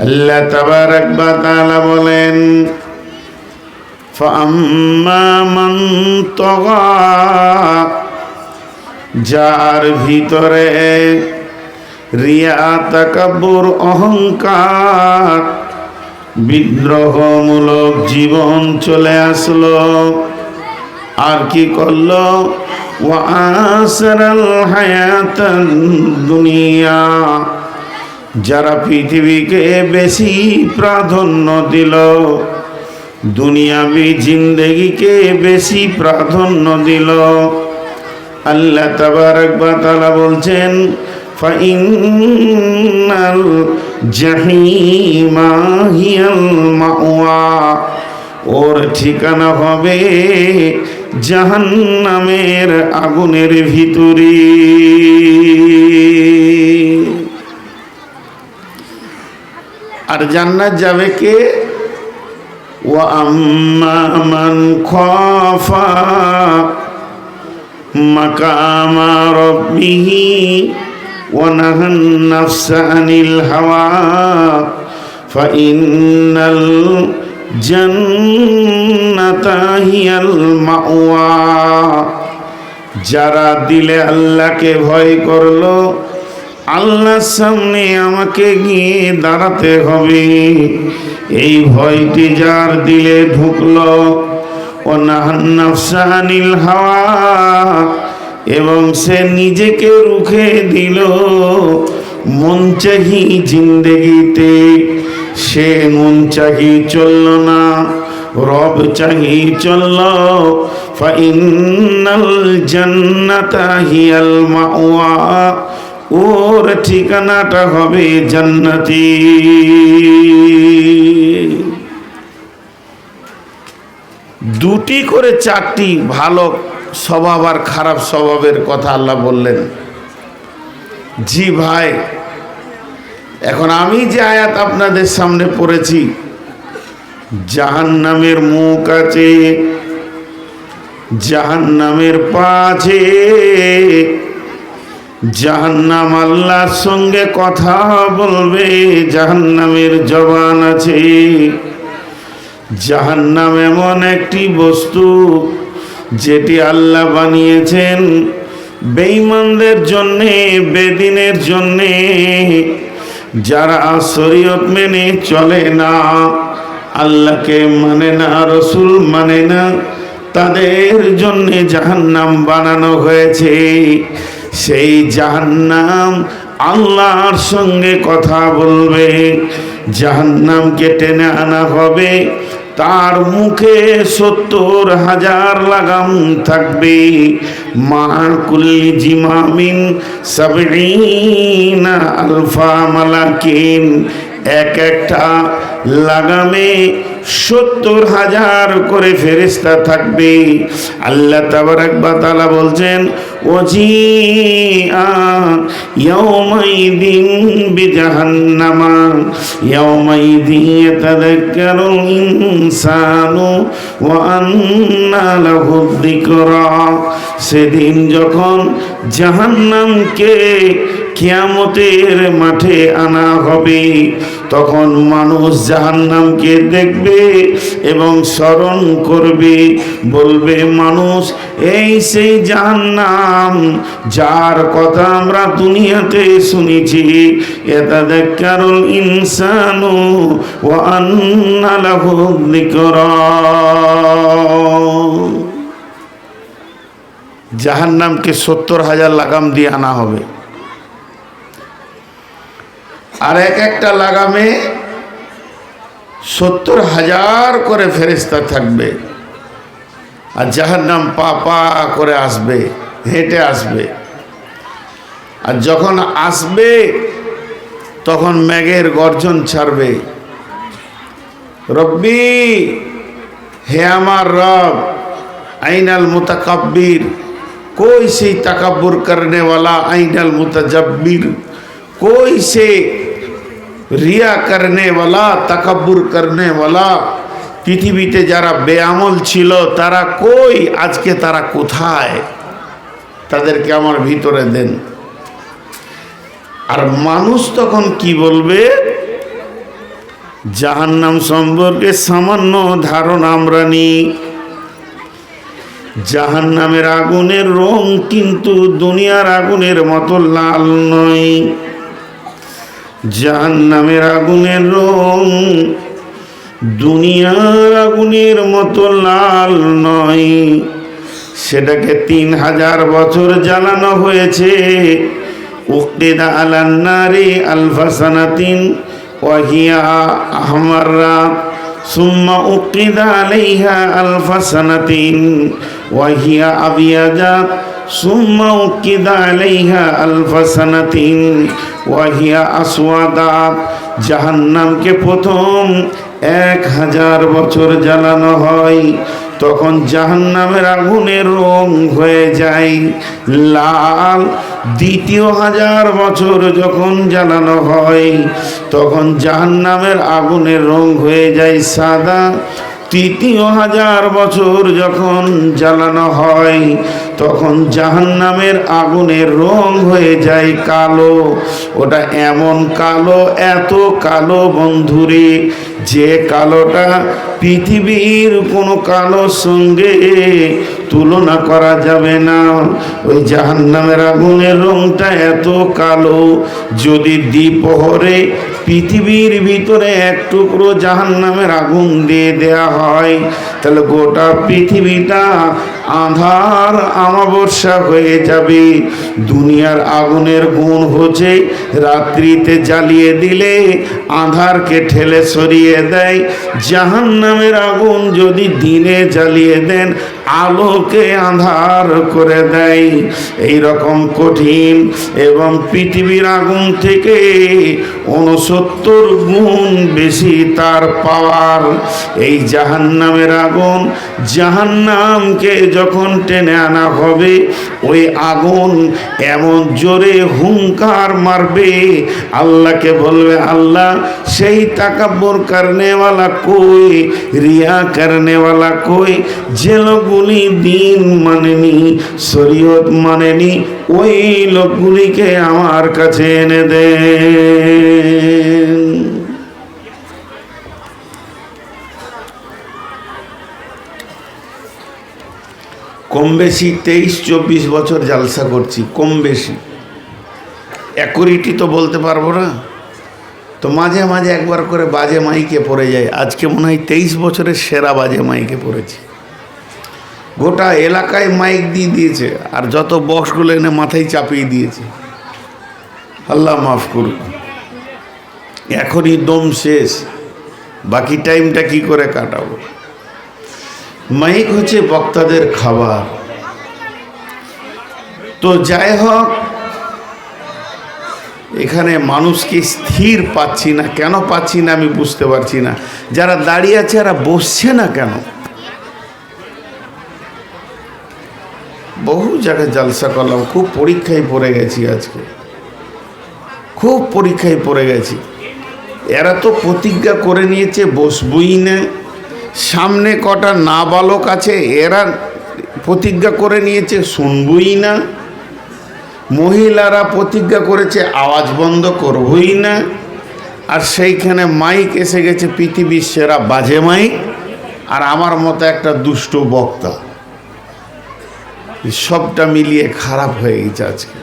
আল্লাহ তাবারাক ওয়া তাআলা বলেন, ফাআম্মা মান তাগা, যার ভিতরে রিয়া, তাকাব্বুর, অহংকার, বিদ্রোহমূলক জীবন চলে আসলো, আর কি করলো, ওয়া আসরাল হায়াতান দুনিয়া, যারা পৃথিবীকে বেশি প্রাধান্য দিল, দুনিয়াবি জিন্দেগিকে বেশি প্রাধান্য দিল, আল্লাহ তাবারাক ওয়া তাআলা বলছেন, ফাইন্নাল জাহিমা হিয়াল মাওয়া, ওর ঠিকানা হবে জাহান্নামের আগুনের ভিতরে। আর জান্নাত যাবে কে? ওয়া আম্মা মান খাফা মাকামা রাব্বিহি ওয়া নাহান নাফসা আনিল হাওয়া ফাইন্নাল জান্নাতা হিয়াল মাওয়া, যারা দিলে আল্লাহকে ভয় করলো, আল্লাহর সামনে আমাকে গিয়ে দাঁড়াতে হবে, এই ভয়টি যার দিলে ঢুকলো, ও নাহান নাফসা আনিল হাওয়া, এবং সে নিজেকে রুখে দিল মন চাহি জিন্দেগিতে, সে মন চাহি চলল না, রব চাহি চলল, ফাইন্নাল জান্নাতা হিয়াল মাওয়া, ওর ঠিকানাটা হবে জান্নাতি। দুটি করে চারটি ভালো স্বভাব আর খারাপ স্বভাবের কথা আল্লাহ বললেন। জি ভাই, এখন আমি যে আয়াত আপনাদের সামনে পড়েছি, জাহান্নামের মুখ আছে, জাহান্নামের পা আছে, জাহান্নাম আল্লাহর সঙ্গে কথা বলবে, জাহান্নামের জবান আছে। জাহান্নাম এমন একটি বস্তু যেটি আল্লাহ বানিয়েছেন বেঈমানদের জন্যে, বেদিনের জন্যে, যারা শরীয়ত মেনে চলে না, আল্লাহকে মানে না, রসুল মানে না, তাদের জন্যে জাহান্নাম বানানো হয়েছে। সেই জাহান্নাম আল্লাহর সঙ্গে কথা বলবে, জাহান্নামকে টেনে আনা হবে, তার মুখে ৭০,০০০ লাগাম থাকবে, মা কুল্লি জিমামিন ৭০ আলফা মালাকিন, এক একটা লাগামে ৭০,০০০ করে ফেরেশতা থাকবে। আল্লাহ তাবারাক ওয়া তাআলা বলছেন, ওয়াজিআ ইয়াউমাইদিন বিজাহান্নামা ইয়াউমাইদিন ইয়াতাযাক্কারুল ইনসানু ওয়া আন্না লাহু যিকরা, সেদিন যখন জাহান্নামকে কিয়ামতের মাঠে আনা হবে, তখন মানুষ জাহান্নামকে দেখবে এবং স্মরণ করবে, বলবে মানুষ, এই সেই জাহান্নাম যার কথা আমরা দুনিয়াতে শুনেছি, ইয়াতাযাক্কারুল ইনসানু ওয়া আন্না লাহু যিকরা। জাহান্নামকে ৭০,০০০ লাগাম দিয়ে আনা হবে, আর এক একটা লাগামে ৭০,০০০ করে ফেরেশতা থাকবে, আর জাহান্নাম পা পা করে আসবে, হেঁটে আসবে। আর যখন আসবে তখন মেঘের গর্জন ছাড়বে, রব্বি, হে আমার রব, আইনাল মুতাকাব্বির, कोई से तकब्बुर करने वाला, आइनल मुतजब्बिर, कोई से रिया करने वाला, तकब्बुर करने वाला, পৃথিবীতে যারা বেআমল ছিল তারা কই, আজকে তারা কোথায়, তাদেরকে আমার ভিতরে দেন। আর মানুষ তখন কি বলবে, জাহান্নাম সম্পর্কে সামান্য ধারণা আমরা নিই। জাহান্নামের আগুনের রং কিন্তু দুনিয়ার আগুনের মতো লাল নয়। জাহান্নামের আগুনের রং দুনিয়ার আগুনের মতো লাল নয়। সেটাকে 3000 বছর জ্বালানো হয়েছে। উকিদা আলান নারি আলফা সানাতিন ওয়া হিয়া আহমাররা সুম্মা উকিদা আলাইহা আলফা সানাতিন ওয়া হিয়া আবিয়াজাত সুম্মা উকিদা আলাইহা আলফা সানাতিন ওয়া হিয়া আসওয়াদাত। জাহান্নামকে প্রথম 1000 বছর জ্বালানো হয়, তখন জাহান্নামের আগুনের রং হয়ে যায় লাল। দ্বিতীয় 1000 বছর যখন জ্বালানো হয়, তখন জাহান্নামের আগুনের রং হয়ে যায় সাদা। তৃতীয় 1000 বছর যখন জ্বালানো হয়, তখন জাহান্নামের আগুনের রং হয়ে যায় কালো। ওটা এমন কালো, এত কালো বন্ধুরে, যে কালোটা পৃথিবীর কোনো কালোর সঙ্গে তুলনা করা যাবে না। ওই জাহান্নামের আগুনের রংটা এত কালো, যদি দ্বিপ্রহরে পৃথিবীর ভিতরে এক টুকরো জাহান্নামের আগুন দিয়ে দেয়া হয়, তাহলে গোটা পৃথিবীটা আঁধার আমাবস্যা হয়ে যাবে। দুনিয়ার আগুনের গুণ হচ্ছে রাত্রিতে জ্বালিয়ে দিলে আঁধারকে ঠেলে সরিয়ে দেয়। জাহান্নামের আগুন যদি দিনে জ্বালিয়ে দেন, আলোকে আঁধার করে দেয়। এই রকম কঠিন এবং পৃথিবীর আগুন থেকে 69 গুণ বেশি তার পাওয়ার। এই জাহান্নামের আগুন, জাহান্নামকে যখন টেনে আনা হবে, ওই আগুন এমন জোরে হুঙ্কার মারবে, আল্লাহকে বলবে, আল্লাহ সেই তাকাব্বুর করনে वाला कोई, रिया करने वाला कोई, যে লোকগুলি দিন মানেনি, শরীয়ত মানেনি, ওই লোকগুলিকে আমার কাছে এনে দেন। কম বেশি 23-24 বছর জালসা করছি, কম বেশি অ্যাকুরেটি তো বলতে পারবো না, তো মাঝে মাঝে একবার করে বাজে মাইকে পড়ে যায়। আজকে মনে হয় 23 বছরের সেরা বাজে মাইকে পড়েছি। গোটা এলাকায় মাইক দিয়ে দিয়েছে, আর যত বক্সগুলো এনে মাথায় চাপিয়ে দিয়েছে। আল্লাহ মাফ করুন। এখনই দম শেষ, বাকি টাইমটা কি করে কাটাবো? মাইক হচ্ছে বক্তাদের খাবার। তো যাই হোক, এখানে মানুষকে স্থির পাচ্ছি না। কেন পাচ্ছি না আমি বুঝতে পারছি না। যারা দাঁড়িয়ে আছে এরা বসছে না কেন? বহু জায়গায় জালসা করলাম, খুব পরীক্ষায় পড়ে গেছি। আজকে খুব পরীক্ষায় পড়ে গেছি। এরা তো প্রতিজ্ঞা করে নিয়েছে বসবই না। সামনে কটা নাবালক আছে, এরা প্রতিজ্ঞা করে নিয়েছে শুনবই না। মহিলারা প্রতিজ্ঞা করেছে আওয়াজ বন্ধ করবই না। আর সেইখানে মাইক এসে গেছে পৃথিবীর সেরা বাজে মাইক, আর আমার মতো একটা দুষ্ট বক্তা। সবটা মিলিয়ে খারাপ হয়ে গেছে। আজকে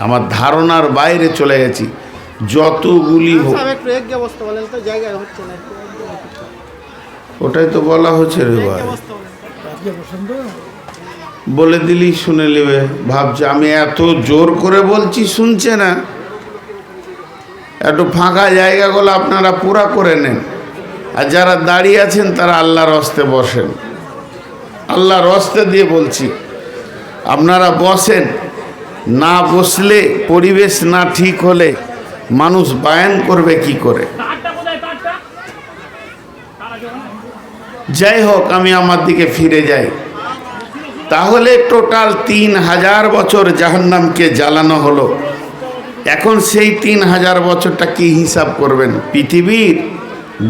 আমার ধারণার বাইরে চলে গেছি। যতগুলি ওটাই তো বলা হচ্ছে রে ভাই, বলে দিলি শুনে নেবে। ভাবছে আমি এত জোর করে বলছি শুনছে না। একটু ফাঁকা জায়গাগুলো আপনারা পুরা করে নেন, আর যারা দাঁড়িয়ে আছেন তারা আল্লাহর হস্তে বসেন। আল্লাহর হস্তে দিয়ে বলছি, আপনারা বসেন। না বসলে, পরিবেশ না ঠিক হলে মানুষ বায়ান করবে কি করে? যাই হোক, আমি আমার দিকে ফিরে যাই। তাহলে টোটাল 3000 বছর জাহান্নামকে জ্বালানো হলো। এখন সেই 3000 বছরটা কি হিসাব করবেন? পৃথিবীর?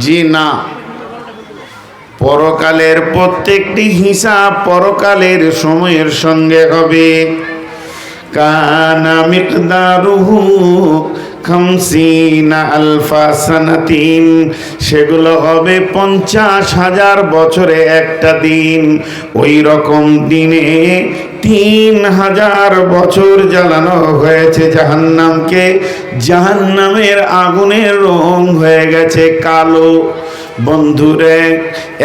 জি না, পরকালের প্রত্যেকটি হিসাব পরকালের সময়ের সঙ্গে হবে। কানা মিকদারুহু খামসিনা আলফা সানাতিন, সেগুলো হবে 50,000 বছরে একটা দিন। ওই রকম দিনে 3,000 বছর জ্বালানো হয়েছে জাহান্নামকে। জাহান্নামের আগুনের রং হয়ে গেছে কালো। বন্ধুরে,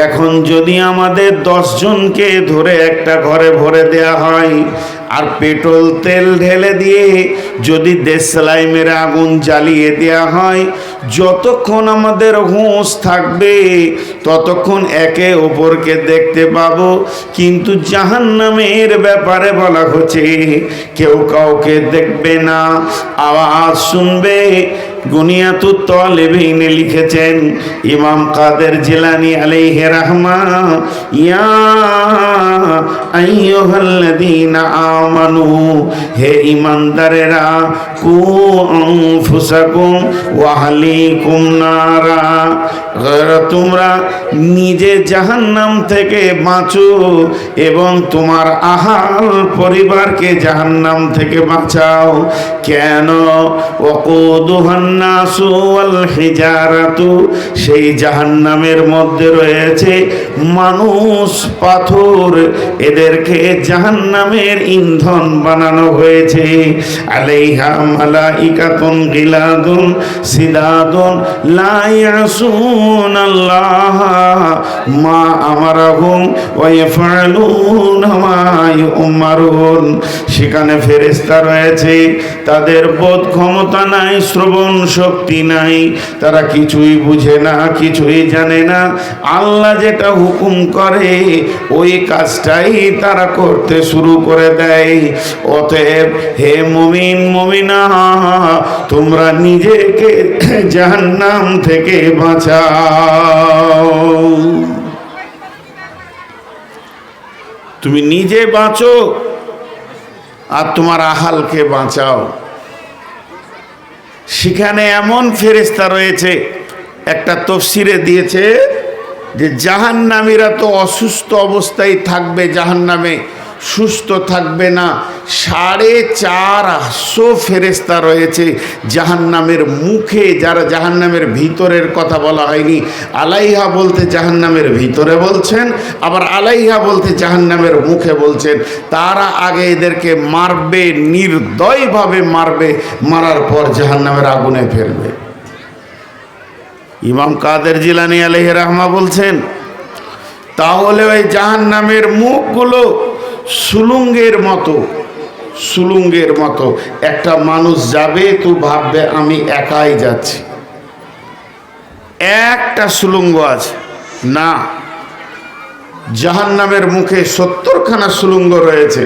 এখন যদি আমাদের 10 জনকে ধরে একটা ঘরে ভরে দেয়া হয় আর পেট্রোল তেল ঢেলে দিয়ে যদি দেশলাই মেরে আগুন জ্বালিয়ে দেয়া হয়, যতক্ষণ আমাদের হুঁশ থাকবে ততক্ষণ একে অপরকে দেখতে পাবো। কিন্তু জাহান্নামের ব্যাপারে বলা হচ্ছে কেউ কাউকে দেখবে না, আওয়াজ শুনবে। গুনিয়াতুত তালেবিনে লিখেছেন ইমাম কাদের জিলানী আলাইহি রাহমা, ইয়া আইয়ুহাল্লাযীনা আমানু, হে ঈমানদারেরা, কু আনফুসাকুম ওয়া আহলিকুম নারা, তোমরা নিজে জাহান্নাম থেকে বাঁচো এবং তোমার আহাল পরিবারকে জাহান্নাম থেকে বাঁচাও। কেন? ওয়াকুদুহান নাসু ওয়াল হিজারাতু, সেই জাহান্নামের মধ্যে রয়েছে মানুষ পাথর, এদেরকে জাহান্নামের ইন্ধন বানানো হয়েছে। আলাইহা মালাইকাতুন গিলাদুন সিদাদুন লা ইয়াসুনাল্লাহ মা আমারাহুম ওয়া ইয়াফআলুনা মা ইউমারুন, সেখানে ফেরেশতা রয়েছে, তাদের বোধ ক্ষমতা নাই, শ্রবণ শক্তি নাই, তারা কিছুই বুঝে না, কিছুই জানে না। আল্লাহ যেটা হুকুম করে ওই কাজটাই তারা করতে শুরু করে দেয়। অতএব হে মুমিন মুমিনা, তোমরা নিজেকে জাহান্নাম থেকে বাঁচাও। তুমি নিজে বাঁচো আর তোমার আহালকে বাঁচাও। সেখানে এমন ফেরেশতা রয়েছে, একটা তফসিরে দিয়েছে যে জাহান্নামীরা তো অসুস্থ অবস্থায় থাকবে, জাহান্নামে সুস্থ থাকবে না। 450 ফেরেশতা রয়েছে জাহান্নামের মুখে, যারা জাহান্নামের ভিতরের কথা বলা হয়নি। আলাইহা বলতে জাহান্নামের ভিতরে বলছেন, আবার আলাইহা বলতে জাহান্নামের মুখে বলছেন। তারা আগে এদেরকে মারবে, নির্দয়ভাবে মারবে, মারার পর জাহান্নামের আগুনে ফেলবে। ইমাম কাদের জিলানী আলাইহি রাহমা বলছেন, তাহলে ওই জাহান্নামের মুখগুলো সুলুঙ্গের মতো, সুলুঙ্গের মতো। একটা মানুষ যাবে তো ভাববে আমি একাই যাচ্ছি, একটা সুলুঙ্গ আছে না, জাহান্নামের মুখে 70খানা সুলুঙ্গ রয়েছে,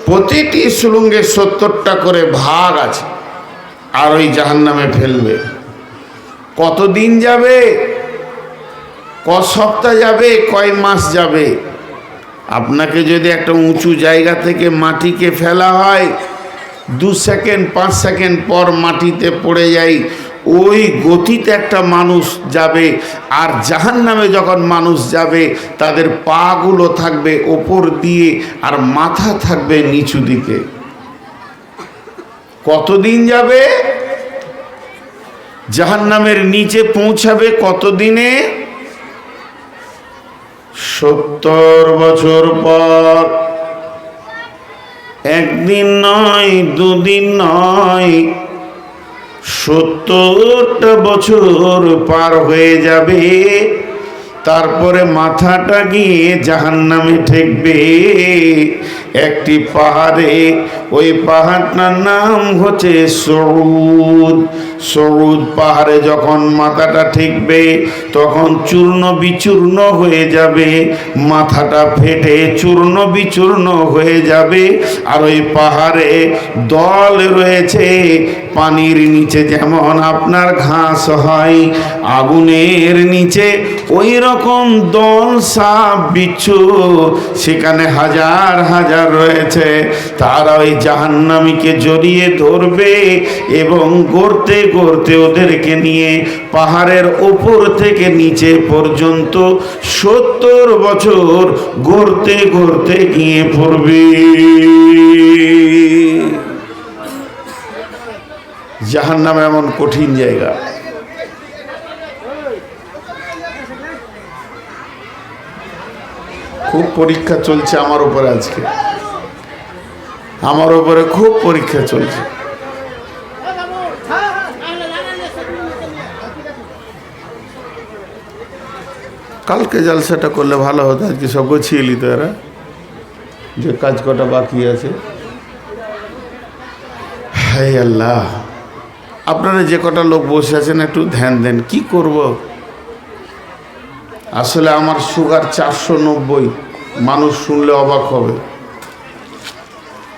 প্রতিটি সুলুঙ্গে 70টা করে ভাগ আছে, আর ওই জাহান্নামে ফেলবে। কতদিন যাবে? ক সপ্তাহ যাবে? কয় মাস যাবে? আপনাকে যদি একটা উঁচু জায়গা থেকে মাটিকে ফেলা হয়, 2 সেকেন্ড 5 সেকেন্ড পর মাটিতে পড়ে যায়, ওই গতিতে একটা মানুষ যাবে। আর জাহান্নামে যখন মানুষ যাবে, তাদের পাগুলো থাকবে ওপর দিয়ে আর মাথা থাকবে নিচু দিকে। কতদিন যাবে? জাহান্নামের নিচে পৌঁছাবে কতদিনে? 70 বছর পর। একদিন নয়, দুদিন নয়, 70টা বছর পার হয়ে যাবে। তারপরে মাথাটা গিয়ে জাহান্নামে ঠেকবে একটি পাহাড়ে। ওই পাহাড়টার নাম হচ্ছে সরুদ। সরুদ পাহাড়ে যখন মাথাটা ঠেকবে তখন চূর্ণ বিচূর্ণ হয়ে যাবে, মাথাটা ফেটে চূর্ণ বিচূর্ণ হয়ে যাবে। আর ওই পাহাড়ে দল রয়েছে, পানির নিচে যেমন আপনার ঘাস হয়, আগুনের নিচে ওই রকম দল সাপ বিচ্ছু সেখানে হাজার হাজার রয়েছে। তারা ওই জাহান্নামীকে জড়িয়ে ধরবে এবং গড়তে গড়তে ওদেরকে নিয়ে পাহাড়ের ওপর থেকে নিচে পর্যন্ত 70 বছর গড়তে গড়তে গিয়ে পড়বে। জাহান্নাম এমন কঠিন জায়গা। খুব পরীক্ষা চলছে আমার উপরে, আজকে আমার উপরে খুব পরীক্ষা চলছে। কালকে জালসাটা করলে ভালো হতো, আজকে সব গুছিয়ে নিত এরা, যে কাজ কটা বাকি আছে। হায় আল্লাহ, আপনারা যে কটা লোক বসে আছেন একটু ধ্যান দেন। কি করব? আসলে আমার সুগার 490, মানুষ শুনলে অবাক হবে।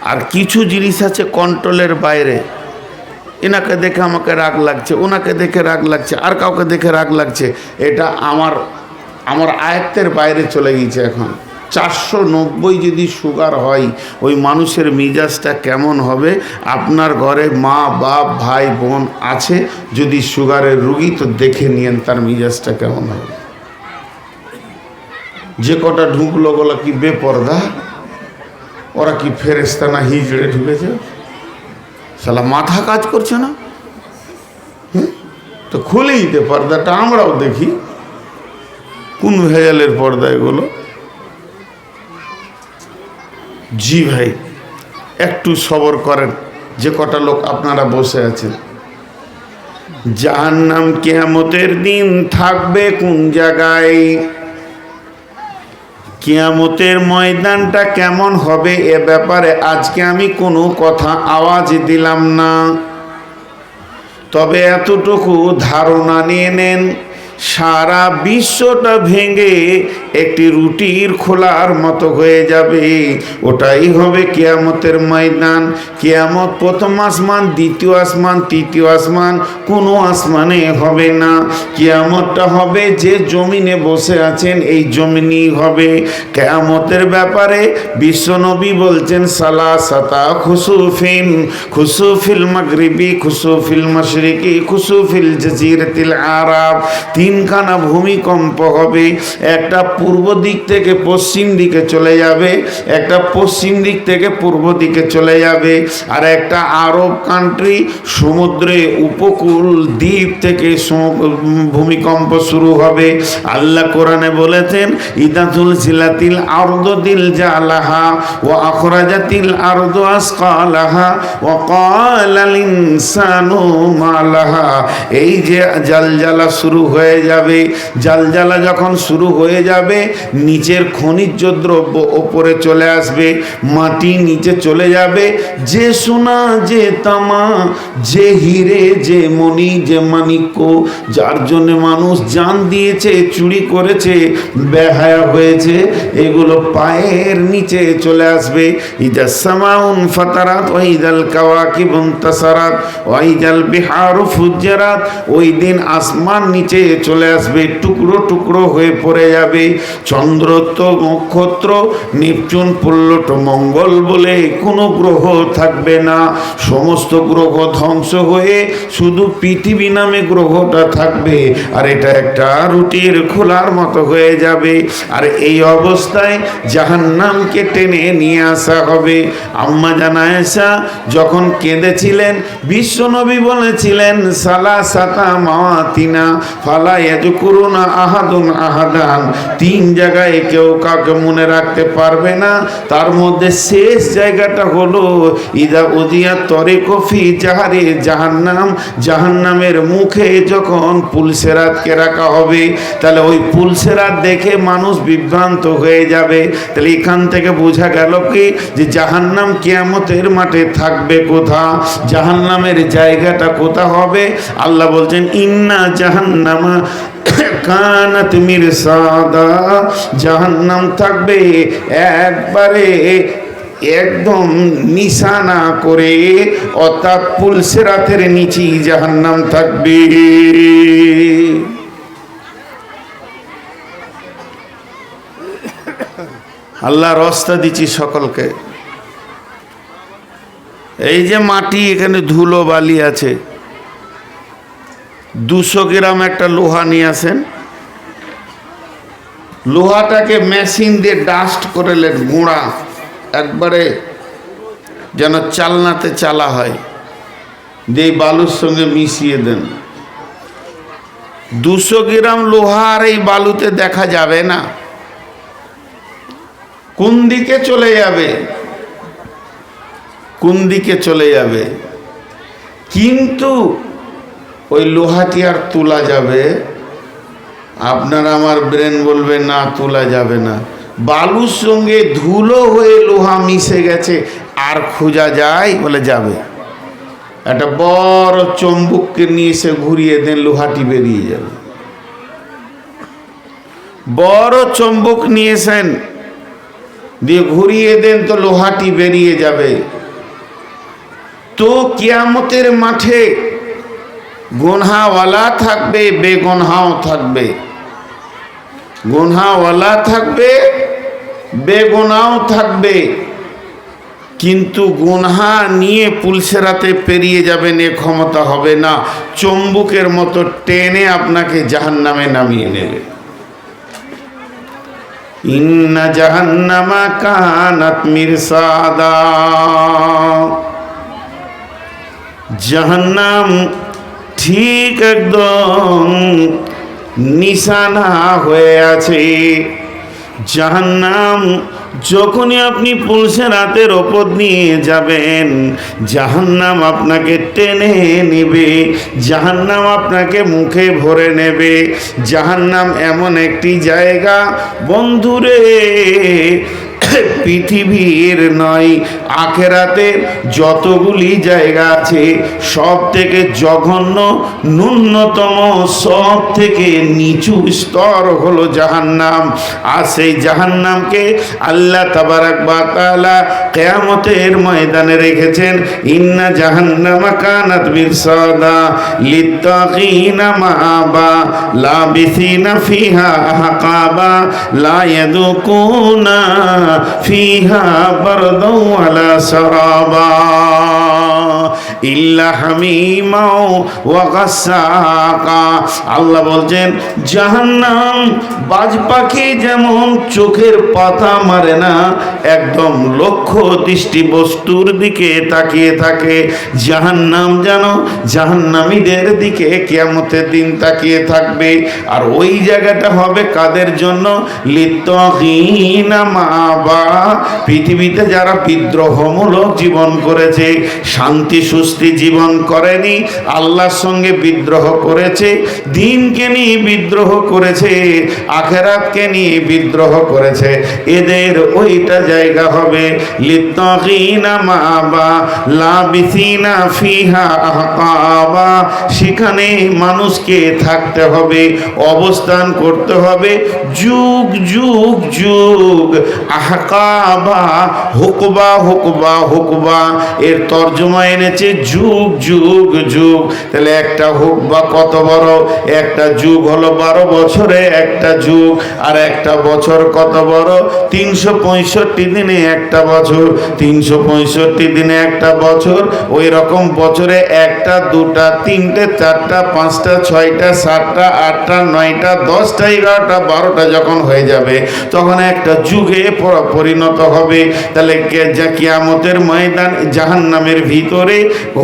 আর কিছু জিনিস আছে কন্ট্রোলের বাইরে। এনাকে দেখে আমাকে রাগ লাগছে, ওনাকে দেখে রাগ লাগছে, আর কাউকে দেখে রাগ লাগছে। এটা আমার আয়ত্তের বাইরে চলে গিয়েছে। এখন 490 যদি সুগার হয়, ওই মানুষের মিজাজটা কেমন হবে? আপনার ঘরে মা বাপ ভাই বোন আছে যদি সুগারের রুগী, তো দেখে নিয়েন তার মিজাজটা কেমন হবে। যে কটা ঢুকলো বলা কি বেপরদা, ওরা কি ফেরেশতা না হিজড়ে ঢুকেছে? শালা মাথা কাজ করছে না, তো খুলেই দে পর্দাটা, আমরাও দেখি। কোন ভেজালের পর্দা এগুলো? জি ভাই, একটু সবর করেন। যে কটা লোক আপনারা বসে আছেন, জাহান্নাম কিয়ামতের দিন থাকবে কোন জায়গায়, কিয়ামতের ময়দানটা কেমন হবে, এ ব্যাপারে আজকে আমি কোনো কথা আওয়াজ দিলাম না। তবে এতটুকু ধারণা নিয়ে নেন, সারা বিশ্বটা ভেঙে একটি রুটির খোলার মতো হয়ে যাবে। ওটাই হবে কিয়ামতের ময়দান। কিয়ামত প্রথম আসমান, দ্বিতীয় আসমান, তৃতীয় আসমান, কোনো আসমানে হবে না। কিয়ামতটা হবে যে জমিনে বসে আছেন এই জমিনই হবে। কিয়ামতের ব্যাপারে বিশ্বনবী বলছেন সালাসাতা খুসুফিন, খুসুফিল মাগরিবি, খুসুফিল মাশরিকি, খুসুফিল জাজিরাতিল আরব। তিনখানা ভূমিকম্প হবে। একটা পূর্ব দিক থেকে পশ্চিম দিকে চলে যাবে, একটা পশ্চিম দিক থেকে পূর্ব দিকে চলে যাবে, আর একটা আরব কান্ট্রি সমুদ্রে উপকূল দ্বীপ থেকে ভূমিকম্প শুরু হবে। আল্লাহ কোরআনে বলেছেন ইদাতুল জিলাতিল আরদু দিল জালাহা ওয়া আখরাজাতিল আরদু আসকালাহা ওয়া ক্বালাল ইনসানু মালাহা। এই যে জালজালা শুরু হয়ে যাবে, জালজালা যখন শুরু হয়ে যাবে, নিচের খনিজ দ্রব্য ওপরে চলে আসবে, মাটি নিচে চলে যাবে। যে সোনা, যে তামা, যে হিরে, যে মণি, যে মাণিক্য, যার জন্য মানুষ জান দিয়েছে, চুরি করেছে, বেহায়া হয়েছে, এগুলো পায়ের নিচে চলে আসবে। ইদা সামাউন ফাতারাত ওয়া ইদাল কাওয়াকিবুন তাসারাত ওয়া ইদাল বিহারু ফুজ্জারাত। ওই দিন আসমান নিচে চলে আসবে, টুকরো টুকরো হয়ে পড়ে যাবে। চন্দ্র তো, নক্ষত্র, নেপচুন, প্লুটো, মঙ্গল বলে কোনো গ্রহ থাকবে না। সমস্ত গ্রহ ধ্বংস হয়ে শুধু পৃথিবী নামে গ্রহটা থাকবে, আর এটা একটা রুটির খোলার মতো হয়ে যাবে। আর এই অবস্থায় জাহান্নামকে টেনে নিয়ে আসা হবে। আম্মা জান আয়েশা যখন কেঁদেছিলেন, বিশ্বনবী বলেছিলেন সালাসাতা মাওয়াতিনা ফালা ইয়াযকুরুনা আহাদুন আহাদান। তিন জায়গায় কেউ কাউকে মনে রাখতে পারবে না। তার মধ্যে শেষ জায়গাটা হলো ইদা উদিয়া তরিকু ফি জাহারি জাহান্নাম। জাহান্নামের মুখে যখন পুলসেরাতকে রাখা হবে, তাহলে ওই পুলসেরাত দেখে মানুষ বিভ্রান্ত হয়ে যাবে। তাহলে এখান থেকে বোঝা গেল কি, যে জাহান্নাম কিয়ামতের মাঠে থাকবে কোথা, জাহান্নামের জায়গাটা কোথা হবে। আল্লাহ বলছেন ইন্না জাহান্নামা কানাত মিরসাদা। জাহান্নাম থাকবে একবারে একদম নিশানা করে, অর্থাৎ পুলসেরাতের নিচেই জাহান্নাম থাকবে। আল্লাহ রাস্তা দিচ্ছি সকলকে। এই যে মাটি, এখানে ধুলো বালি আছে, 200 গ্রাম একটা লোহা নিয়ে আসেন, লোহাটাকে মেশিন দিয়ে ডাস্ট করে নেন, গুঁড়া একবারে যেন চালনাতে চালা হয়, দিয়ে বালুর সঙ্গে মিশিয়ে দেন। 200 গ্রাম লোহা আর এই বালুতে দেখা যাবে না, কোন দিকে চলে যাবে, কোন দিকে চলে যাবে। কিন্তু ওই লোহাটি আর তোলা যাবে, আপনার আমার ব্রেন বলবে না তোলা যাবে না। বালুর সঙ্গে ধুলো হয়ে লোহা মিশে গেছে, আর খোঁজা যায় বলে যাবে। একটা বড় চম্বুককে নিয়ে এসে ঘুরিয়ে দেন, লোহাটি বেরিয়ে যাবে। বড় চম্বুক নিয়েছেন, দিয়ে ঘুরিয়ে দেন তো লোহাটি বেরিয়ে যাবে। তো কিয়ামতের মাঠে গুনহাওয়ালা থাকবে, বেগুনহাও থাকবে, গুনহাওয়ালা থাকবে, বেগুনাও থাকবে। কিন্তু গুনহা নিয়ে পুলসেরাতে পেরিয়ে যাবেন এ ক্ষমতা হবে না, চম্বুকের মতো টেনে আপনাকে জাহান্নামে নামিয়ে নেবে। ইন্না জাহান্নামা কানাত মিরসাদা, জাহান্নাম ঠিক একদম নিশানা হয়ে আছে। জাহান্নাম যখনই আপনি পুলসেরাতের ওপর নিয়ে যাবেন, জাহান্নাম আপনাকে টেনে নেবে, জাহান্নাম আপনাকে মুখে ভরে নেবে। জাহান্নাম এমন একটি জায়গা বন্ধুরে, পৃথিবীর নয় আখেরাতের যতগুলি জায়গা আছে সব থেকে জঘন্য, ন্যূনতম, সব থেকে নিচু স্তর হলো জাহান্নাম। আর সেই জাহান্নামকে আল্লাহ তাবারাক ওয়া তাআলা কিয়ামতের ময়দানে রেখেছেন। ইন্না জাহান্নামা কানাত মিরসাদা লিত্তাগিনা মাআবা লাবিসিনা ফিহা আহকাবা লা ইয়াদুকুনা ফিহা বারদাও ওয়ালা সারাবা ইল্লা হামিমা ওয়া গাসসাকা। আল্লাহ বলছেন জাহান্নাম বাজ পাখি যেমন চোখের পাতা মারে না, একদম লক্ষ্য দৃষ্টি বস্তুর দিকে তাকিয়ে থাকে, জাহান্নাম যেন জাহান্নামীদের দিকে কিয়ামতের দিন তাকিয়ে থাকবে। আর ওই জায়গাটা হবে কাদের জন্য? লিত্তাগিনা মাআবা, পৃথিবীতে যারা বিদ্রোহমূলক জীবন করেছে, শান্তি সুস্থি জীবন করেনি, আল্লাহর সঙ্গে বিদ্রোহ করেছে, দিনকে নিয়ে বিদ্রোহ করেছে, আখেরাতকে নিয়ে বিদ্রোহ করেছে, এদের ওইটা জায়গা হবে লিত্তাগিনা মাআবা লাবিসিনা ফিহা আহকাবা। সেখানে মানুষকে থাকতে হবে, অবস্থান করতে হবে যুগ যুগ যুগ। আহকাবা হুকবা, হুকবা হুকবা এর তর্জমা এনেছে যুগ যুগ যুগ। তাহলে একটা হুকবা কত বড়? একটা যুগ হলো 12 বছরে একটা যুগ, আর একটা বছর কত বড়? 365 দিনে একটা বছর, 365 দিনে একটা বছর। ওই রকম বছরে একটা, দুটা, তিনটে, চারটা, পাঁচটা, ছয়টা, সাতটা, আটটা, নয়টা, 10টা, 11টা, 12টা যখন হয়ে যাবে তখন একটা যুগে পরিণত হবে। তাহলে কিয়ামতের ময়দান জাহান্নামের ভিতরে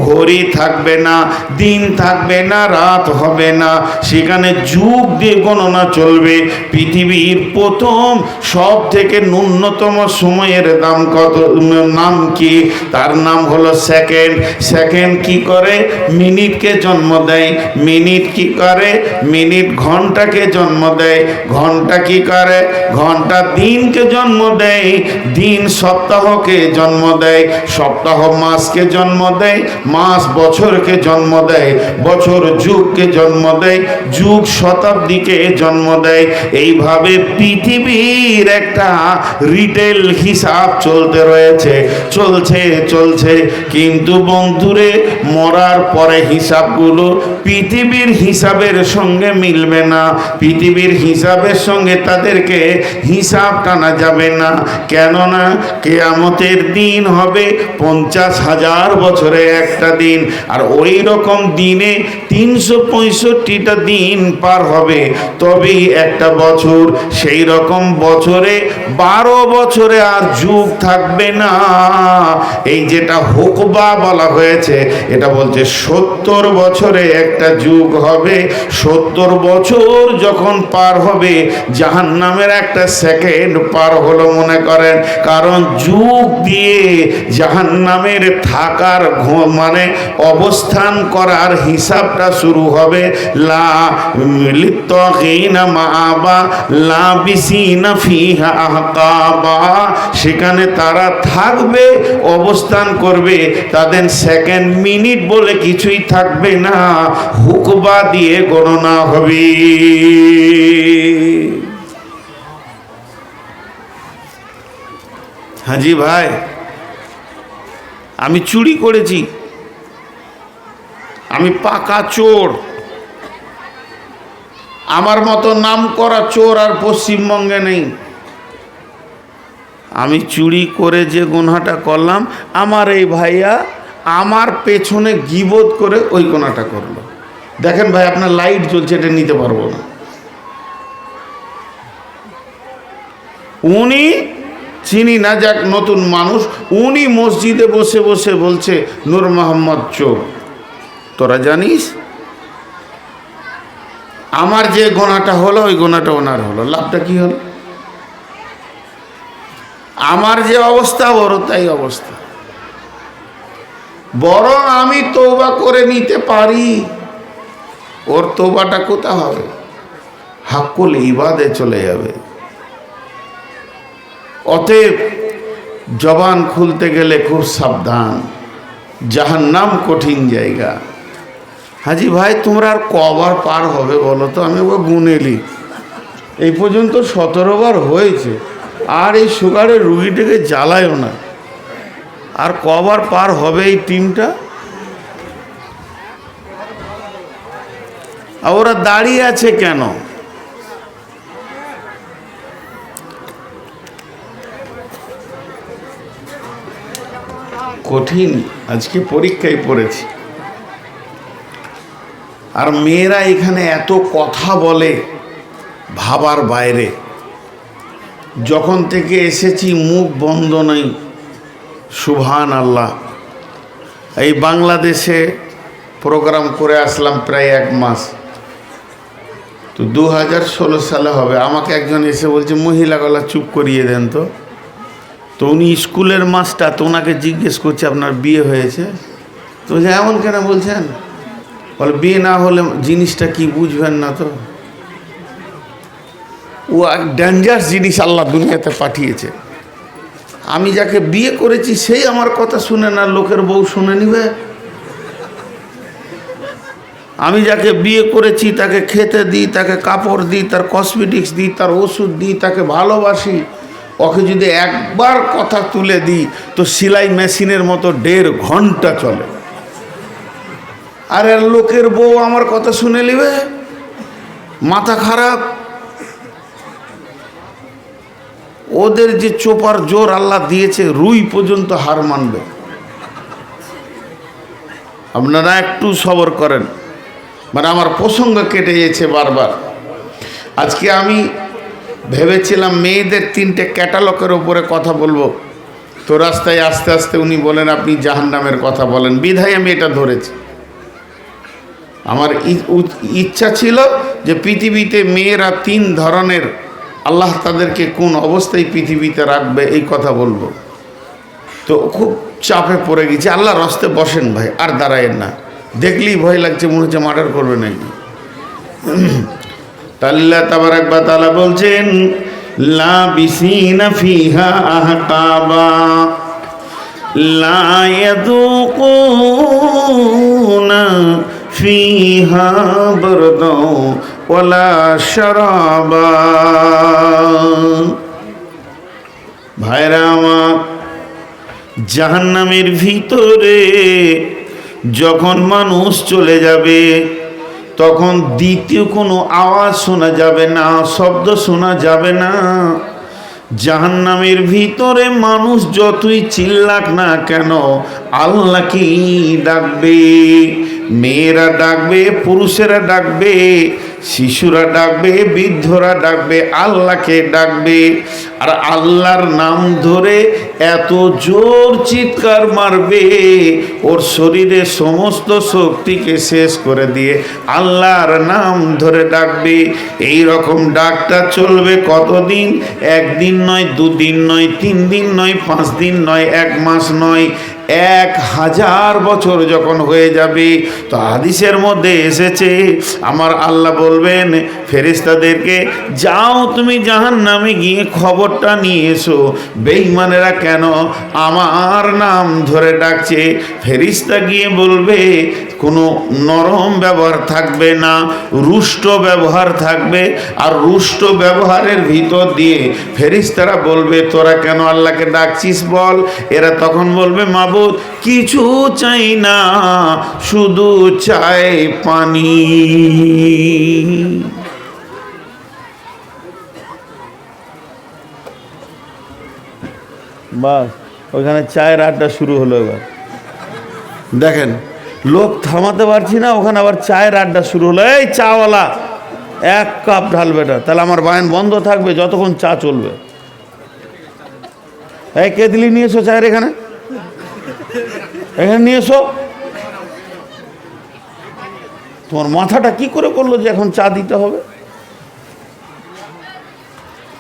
ঘড়ি থাকবে না, দিন থাকবে না, রাত হবে না, সেখানে যুগ দিয়ে গণনা চলবে। পৃথিবীর প্রথম সব থেকে ন্যূনতম সময়ের দাম কত? নাম কি? তার নাম হলো সেকেন্ড। সেকেন্ড কি করে? মিনিটকে জন্ম দেয়। মিনিট কি করে? মিনিট ঘন্টাকে জন্ম দেয়। ঘন্টা কি করে? ঘন্টা দিনকে জন্ম দেয়। দিন সপ্তাহকে জন্ম দেয়। সপ্তাহ মাসকে জন্ম দেয়। মাস বছরকে জন্ম দেয়। বছর যুগকে জন্ম দেয়। যুগ শতাব্দীকে জন্ম দেয়। এইভাবে পৃথিবীর একটা রিটেল হিসাব চলতে রয়েছে, চলছে চলছে। কিন্তু বন্ধুরে, মরার পরে হিসাবগুলো পৃথিবীর হিসাবের সঙ্গে মিলবে না। পৃথিবীর হিসাবের সঙ্গে তাদেরকে হিসাব টানা যাবে না। কেননা কিয়ামতের দিন হবে 50,000 বছরে এক একটা দিন, আর ওই রকম দিনে 365টা দিন পার হবে তবেই একটা বছর। সেই রকম বছরে 12 বছরে আর যুগ থাকবে না। এই যেটা হুকবা বলা হয়েছে এটা বলছে 70 বছরে একটা যুগ হবে। 70 বছর যখন পার হবে জাহান্নামের একটা সেকেন্ড পার হলো মনে করেন। কারণ যুগ দিয়ে জাহান্নামের থাকার মানে অবস্থান করার হিসাবটা শুরু হবে। লা লিত্তাকিনা মাআবা লাবিসিনা ফিহা আহকাবা, সেখানে তারা থাকবে, অবস্থান করবে, তাদের সেকেন্ড মিনিট বলে কিছুই থাকবে না, হুকবা দিয়ে গণনা হবে। হাজি ভাই, আমি চুরি করেছি, আমি পাকা চোর, আমার মতো নাম করা চোর আর পশ্চিমবঙ্গে নেই। আমি চুরি করে যে গুনাহটা করলাম, আমার এই ভাইয়া আমার পেছনে গীবত করে ওই গুনাহটা করলো। দেখেন ভাই, আপনার লাইট জ্বলছে, এটা নিতে পারবো না। উনি চিনি না, যাক নতুন মানুষ, উনি মসজিদে বসে বসে বলছে নূর মোহাম্মদ চোর। তোরা জানিস আমার যে গোনাটা হলো ওই গোনাটা ওনার হলো, লাভটা কি হলো? আমার যে অবস্থা ওরও তাই অবস্থা। বরং আমি তওবা করে নিতে পারি, ওর তওবাটা কোথা হবে? হাক্কুল ইবাদে চলে যাবে। অতএব জবান খুলতে গেলে খুব সাবধান, জাহান্নাম কঠিন জায়গা। হাজি ভাই, তোমরা আর কবার পার হবে বলো তো? আমি ও গুনেলি, এই পর্যন্ত 17 বার হয়েছে। আর এই সুগারের রুগীটাকে জ্বালায়ও না। আর কবার পার হবে এই টিমটা? আর ওরা দাঁড়িয়ে আছে কেন? কঠিন, আজকে পরীক্ষায় পড়েছি। আর মেয়েরা এখানে এত কথা বলে ভাবার বাইরে। যখন থেকে এসেছি মুখ বন্ধ নেই, সুবহান আল্লাহ। এই বাংলাদেশে প্রোগ্রাম করে আসলাম প্রায় 1 মাস। তো 2016 সালে হবে। আমাকে একজন এসে বলছে, মহিলা গলা চুপ করিয়ে দেন তো। তো উনি স্কুলের মাস্টার, তো ওনাকে জিজ্ঞেস করছে আপনার বিয়ে হয়েছে? তো এমন কেন বলছেন? বলে বিয়ে না হলে জিনিসটা কি বুঝবেন না তো? ও এক ডেঞ্জারাস জিনিস আল্লাহ দুনিয়াতে পাঠিয়েছে। আমি যাকে বিয়ে করেছি সেই আমার কথা শুনে না, লোকের বউ শুনে নিবে? আমি যাকে বিয়ে করেছি তাকে খেতে দিই, তাকে কাপড় দিই, তার কসমেটিক্স দিই, তার ওষুধ দিই, তাকে ভালোবাসি। ওকে যদি একবার কথা তুলে দিই তো সেলাই মেশিনের মতো 1.5 ঘন্টা চলে। আর লোকের বউ আমার কথা শুনে নিবে? মাথা খারাপ। ওদের যে চোপার জোর আল্লাহ দিয়েছে, রুই পর্যন্ত হার মানবে। আপনারা একটু সবর করেন। মানে আমার প্রসঙ্গ কেটে গেছে বারবার। আজকে আমি ভেবেছিলাম মেয়েদের 3টে ক্যাটালগের ওপরে কথা বলবো, তো রাস্তায় আস্তে আস্তে উনি বলেন আপনি জাহান্নামের কথা বলেন, বিধায় আমি এটা ধরেছি। আমার ইচ্ছা ছিল যে পৃথিবীতে মেয়েরা 3 ধরনের, আল্লাহ তাদেরকে কোন অবস্থায় পৃথিবীতে রাখবে এই কথা বলবো। তো খুব চাপে পড়ে গেছি। আল্লাহ রাস্তে বসেন ভাই, আর দাঁড়ায়েন না, দেখলেই ভয় লাগছে, মনে হচ্ছে মার্ডার করবে নাকি। আল্লাহ তাবারাক ওয়া তাআলা বলছেন লাবিসিনা ফিহা আহকাবা লা ইয়াযুকুনা ফিহা বারদাও ওয়ালা শারাবা। ভাইরা আমার, জাহান্নামের ভিতরে যখন মানুষ চলে যাবে তখন দ্বিতীয় কোনো আওয়াজ শোনা যাবে না, শব্দ শোনা যাবে না। জাহান্নামের ভিতরে মানুষ যতই চিল্লাক না কেন আল্লাহকেই ডাকবে। মেয়েরা ডাকবে, পুরুষেরা ডাকবে, শিশুরা ডাকবে, বৃদ্ধরা ডাকবে, আল্লাহকে ডাকবে। আর আল্লাহর নাম ধরে এত জোর চিৎকার মারবে, ওর শরীরে সমস্ত শক্তিকে শেষ করে দিয়ে আল্লাহর নাম ধরে ডাকবে। এই রকম ডাকটা চলবে কতদিন? একদিন নয়, দুদিন নয়, 3 দিন নয়, 5 দিন নয়, 1 মাস নয়, 1000 বছর যখন হয়ে যাবে। তো হাদিসের মধ্যে এসেছে, আমার আল্লাহ বলবেন ফেরেশতাদেরকে, যাও তুমি জাহান্নামে গিয়ে খবরটা নিয়ে এসো, বেঈমানেরা কেন আমার নাম ধরে ডাকছে। ফেরেশতা গিয়ে বলবে, কোনো নরম ব্যবহার থাকবে না, রুষ্ট ব্যবহার থাকবে। আর রুষ্ট ব্যবহারের ভিতর দিয়ে ফেরেশতারা বলবে, তোরা কেন আল্লাহকে ডাকছিস বল। এরা তখন বলবে, মাবুদ কিছু চাই না, শুধু চাই পানি। বাস, ওইখানে চায়ের আড্ডা শুরু হলো। এবার দেখেন, লোক থামাতে পারছি না, ওখানে আবার চায়ের আড্ডা শুরু হলো। এই চাওয়ালা 1 কাপ ঢালবে না, তাহলে আমার বায়ান বন্ধ থাকবে যতক্ষণ চা চলবে। এই কেতলি নিয়ে এসো চায়ের, এখানে নিয়ে এসো। তোমার মাথাটা কি করে বললো যে এখন চা দিতে হবে?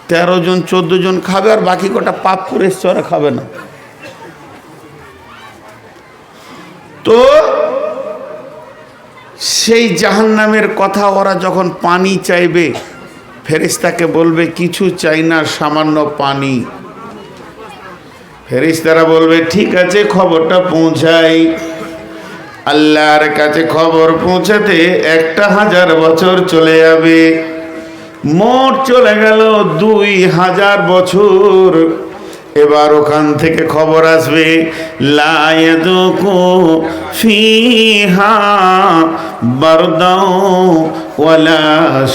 13 জন 14 জন খাবে, আর বাকি কটা পাপ করে এসছে, ওরা খাবে না। তো সেই জাহান্নামের কথা ওরা যখন পানি চাইবে, ফেরেশতাকে বলবে কিছু চাই না, সামান্য পানি। ফেরেশতারা বলবে ঠিক আছে, খবরটা পৌঁছাই। আল্লাহর কাছে খবর পৌঁছাতে 1000 বছর চলে যাবে। মোট চলে গেল 2000 বছর। এবার ওখান থেকে খবর আসবে, লা ইয়াযুকু ফিহা বারদাও ওয়ালা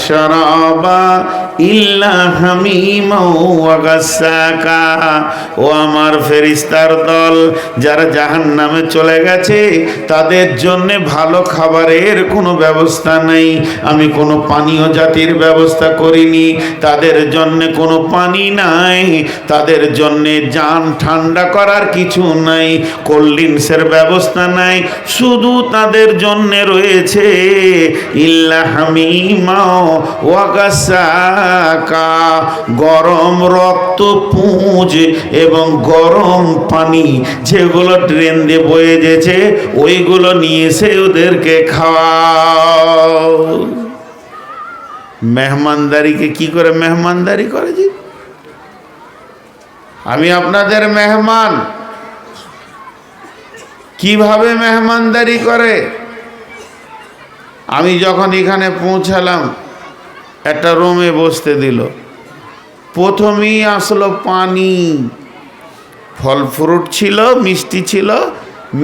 শারাবা ইল্লা হামিমাও ওয়া গাসসাকা। ও আমার ফেরেশতার দল, যারা জাহান্নামে চলে গেছে তাদের জন্য ভালো খাবারের কোনো ব্যবস্থা নেই, আমি কোনো পানীয় জাতির ব্যবস্থা করিনি। তাদের জন্য কোনো পানি নাই, তাদের জন্য জান ঠান্ডা করার কিছু নাই, কোল্ড ড্রিঙ্কসের ব্যবস্থা নাই। শুধু তাদের জন্য রয়েছে ইল্লা হামিমাও ওয়া গাসসাকা, গরম রক্ত পুঁজ এবং গরম পানি, যেগুলো ড্রেন দিয়ে বয়ে যেছে ওইগুলো নিয়ে এসে ওদেরকে খাওয়াও। মেহমানদারিকে কি করে মেহমানদারি করে? জি, আমি আপনাদের মেহমান। কিভাবে মেহমানদারি করে? আমি যখন এখানে পৌঁছালাম, একটা রুমে বসতে দিল। প্রথমেই আসলো পানি, ফল ফ্রুট ছিল, মিষ্টি ছিল,